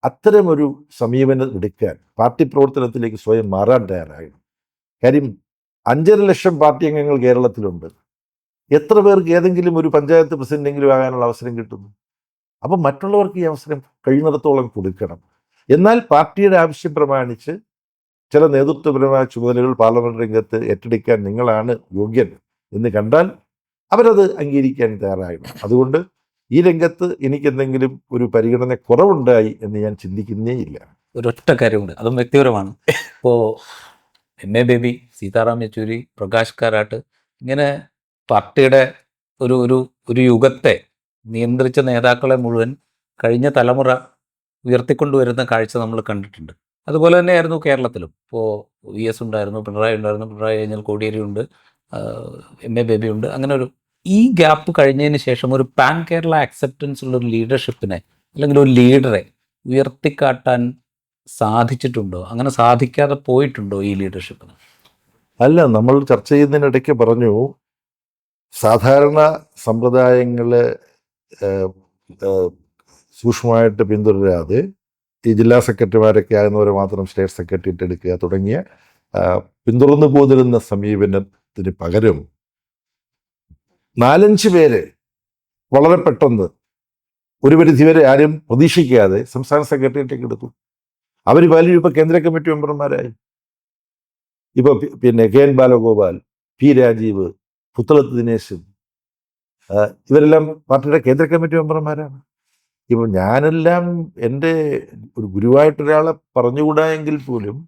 അത്തരമൊരു സമീപനം എടുക്കാൻ, പാർട്ടി പ്രവർത്തനത്തിലേക്ക് സ്വയം മാറാൻ തയ്യാറാകണം. കാര്യം 5.5 ലക്ഷം പാർട്ടി അംഗങ്ങൾ കേരളത്തിലുണ്ട്. എത്ര പേർക്ക് ഏതെങ്കിലും ഒരു പഞ്ചായത്ത് പ്രസിഡന്റെങ്കിലും ആകാനുള്ള അവസരം കിട്ടുന്നു? അപ്പം മറ്റുള്ളവർക്ക് ഈ അവസരം കഴിയുന്നിടത്തോളം കൊടുക്കണം. എന്നാൽ പാർട്ടിയുടെ ആവശ്യം പ്രമാണിച്ച് ചില നേതൃത്വപരമായ ചുമതലകൾ പാർലമെന്റ് രംഗത്ത് ഏറ്റെടുക്കാൻ നിങ്ങളാണ് യോഗ്യൻ എന്ന് കണ്ടാൽ അവരത് അംഗീകരിക്കാൻ തയ്യാറാകണം. അതുകൊണ്ട് ഈ രംഗത്ത് എനിക്ക് എന്തെങ്കിലും ഒരു പരിഗണന കുറവുണ്ടായി എന്ന് ഞാൻ ചിന്തിക്കുന്നേ ഇല്ല. ഒരൊറ്റ കാര്യമുണ്ട്, അതും വ്യക്തിപരമാണ്. ഇപ്പോൾ MA ബേബി, സീതാറാം യെച്ചൂരി, പ്രകാശ് കാരാട്ട്, ഇങ്ങനെ പാർട്ടിയുടെ ഒരു യുഗത്തെ നിയന്ത്രിച്ച നേതാക്കളെ മുഴുവൻ കഴിഞ്ഞ തലമുറ ഉയർത്തിക്കൊണ്ടുവരുന്ന കാഴ്ച നമ്മൾ കണ്ടിട്ടുണ്ട്. അതുപോലെ തന്നെയായിരുന്നു കേരളത്തിലും. ഇപ്പോൾ VS ഉണ്ടായിരുന്നു, പിണറായി കഴിഞ്ഞാൽ കോടിയേരി ഉണ്ട്, MA ബേബി ഉണ്ട്. അങ്ങനെ ഈ ഗ്യാപ്പ് കഴിഞ്ഞതിന് ശേഷം ഒരു പാൻ കേരള അക്സെപ്റ്റൻസ് ഉള്ള ഒരു ലീഡർഷിപ്പിനെ അല്ലെങ്കിൽ ഒരു ലീഡറെ ഉയർത്തിക്കാട്ടാൻ സാധിച്ചിട്ടുണ്ടോ? അങ്ങനെ സാധിക്കാതെ പോയിട്ടുണ്ടോ ഈ ലീഡർഷിപ്പിന്? അല്ല, നമ്മൾ ചർച്ച ചെയ്യുന്നതിനിടയ്ക്ക് പറഞ്ഞു, സാധാരണ സമ്പ്രദായങ്ങളെ സൂക്ഷ്മമായിട്ട് പിന്തുടരാതെ ഈ ജില്ലാ സെക്രട്ടറിമാരൊക്കെ ആകുന്നവരെ മാത്രം സ്റ്റേറ്റ് സെക്രട്ടറിയേറ്റ് എടുക്കുക തുടങ്ങിയ പിന്തുടർന്നു പോന്നിരുന്ന സമീപനത്തിന് പകരം 4-5 പേര് വളരെ പെട്ടെന്ന് ഒരു പരിധിവരെ ആരും പ്രതീക്ഷിക്കാതെ സംസ്ഥാന സെക്രട്ടേറിയറ്റൊക്കെ എടുത്തു. അവർ പലരും ഇപ്പൊ കേന്ദ്ര കമ്മിറ്റി മെമ്പർമാരായി. ഇപ്പൊ പിന്നെ K N Balagopal, P Rajeev, Puthalath Dineshan, ഇവരെല്ലാം പാർട്ടിയുടെ കേന്ദ്ര കമ്മിറ്റി മെമ്പർമാരാണ്. ഇപ്പൊ ഞാനെല്ലാം എൻ്റെ ഒരു ഗുരുവായിട്ടൊരാളെ പറഞ്ഞുകൂടാ എങ്കിൽ പോലും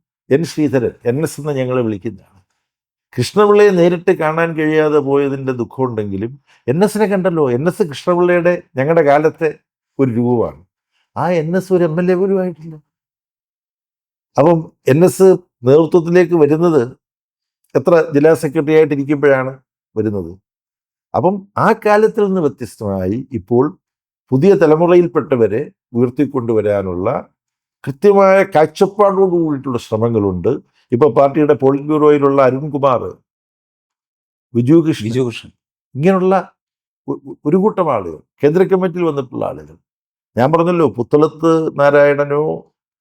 ശ്രീധരൻ NS എന്ന് ഞങ്ങളെ വിളിക്കുന്നതാണ്. കൃഷ്ണപിള്ളയെ നേരിട്ട് കാണാൻ കഴിയാതെ പോയതിൻ്റെ ദുഃഖമുണ്ടെങ്കിലും NS കണ്ടല്ലോ. NS കൃഷ്ണപിള്ളയുടെ ഞങ്ങളുടെ കാലത്തെ ഒരു രൂപമാണ്. ആ NS ഒരു MLA പോലും ആയിട്ടില്ല. അപ്പം NS നേതൃത്വത്തിലേക്ക് വരുന്നത് എത്ര ജില്ലാ സെക്രട്ടറി ആയിട്ടിരിക്കുമ്പോഴാണ് വരുന്നത്. അപ്പം ആ കാലത്തിൽ നിന്ന് വ്യത്യസ്തമായി ഇപ്പോൾ പുതിയ തലമുറയിൽപ്പെട്ടവരെ ഉയർത്തിക്കൊണ്ടുവരാനുള്ള കൃത്യമായ കാഴ്ചപ്പാടോട് കൂടിയിട്ടുള്ള ശ്രമങ്ങളുണ്ട്. ഇപ്പൊ പാർട്ടിയുടെ പോളിറ്റ് ബ്യൂറോയിലുള്ള അരുൺകുമാർ, വിജു കൃഷ്ണൻ, ഇങ്ങനെയുള്ള ഒരു കൂട്ടം ആളുകൾ, കേന്ദ്ര കമ്മിറ്റിയിൽ വന്നിട്ടുള്ള ആളുകൾ. ഞാൻ പറഞ്ഞല്ലോ, പുത്തളത്ത് നാരായണനോ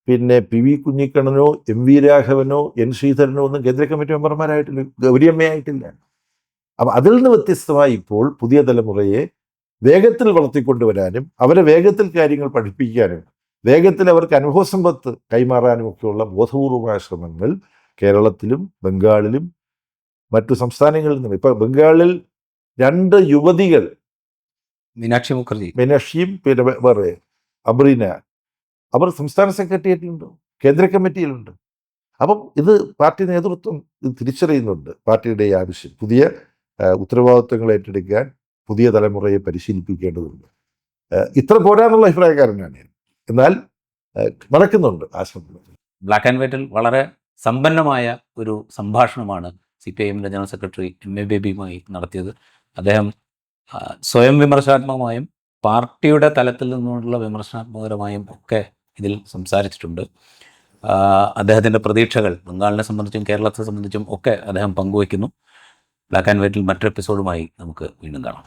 പിന്നെ PV കുഞ്ഞിക്കണ്ണനോ MV രാഘവനോ ശ്രീധരനോ ഒന്നും കേന്ദ്ര കമ്മിറ്റി മെമ്പർമാരായിട്ടില്ല, ഗൗരിയമ്മയായിട്ടില്ല. അപ്പം അതിൽ നിന്ന് വ്യത്യസ്തമായി ഇപ്പോൾ പുതിയ തലമുറയെ വേഗത്തിൽ വളർത്തിക്കൊണ്ടുവരാനും അവരെ വേഗത്തിൽ കാര്യങ്ങൾ പഠിപ്പിക്കാനും വേഗത്തിൽ അവർക്ക് അനുഭവസമ്പത്ത് കൈമാറാനും ഒക്കെയുള്ള ബോധപൂർവമായ ശ്രമങ്ങൾ കേരളത്തിലും ബംഗാളിലും മറ്റു സംസ്ഥാനങ്ങളിൽ നിന്നും. ഇപ്പൊ ബംഗാളിൽ 2 യുവതികൾ, മീനാക്ഷിയും പിന്നെ വേറെ അബ്രീന, അവർ സംസ്ഥാന സെക്രട്ടേറിയറ്റിലുണ്ട്, കേന്ദ്ര കമ്മിറ്റിയിലുണ്ട്. അപ്പം ഇത് പാർട്ടി നേതൃത്വം ഇത് തിരിച്ചറിയുന്നുണ്ട്. പാർട്ടിയുടെ ഈ ആവശ്യം, പുതിയ ഉത്തരവാദിത്വങ്ങൾ ഏറ്റെടുക്കാൻ പുതിയ തലമുറയെ പരിശീലിപ്പിക്കേണ്ടതുണ്ട്. ഇത്ര പോരാന്നുള്ള അഭിപ്രായക്കാരനാണ് ഞാൻ. എന്നാൽ നടക്കുന്നുണ്ട് ആ ശ്രമം. ബ്ലാക്ക് ആൻഡ് വൈറ്റിൽ വളരെ സമ്പന്നമായ ഒരു സംഭാഷണമാണ് CPIMൻ്റെ ജനറൽ സെക്രട്ടറി MA ബേബിയുമായി നടത്തിയത്. അദ്ദേഹം സ്വയം വിമർശനാത്മകമായും പാർട്ടിയുടെ തലത്തിൽ നിന്നുള്ള വിമർശനാത്മകരമായും ഒക്കെ ഇതിൽ സംസാരിച്ചിട്ടുണ്ട്. അദ്ദേഹത്തിൻ്റെ പ്രതീക്ഷകൾ ബംഗാളിനെ സംബന്ധിച്ചും കേരളത്തെ സംബന്ധിച്ചും ഒക്കെ അദ്ദേഹം പങ്കുവയ്ക്കുന്നു. ബ്ലാക്ക് ആൻഡ് വൈറ്റിൽ മറ്റൊരു എപ്പിസോഡുമായി നമുക്ക് വീണ്ടും കാണാം.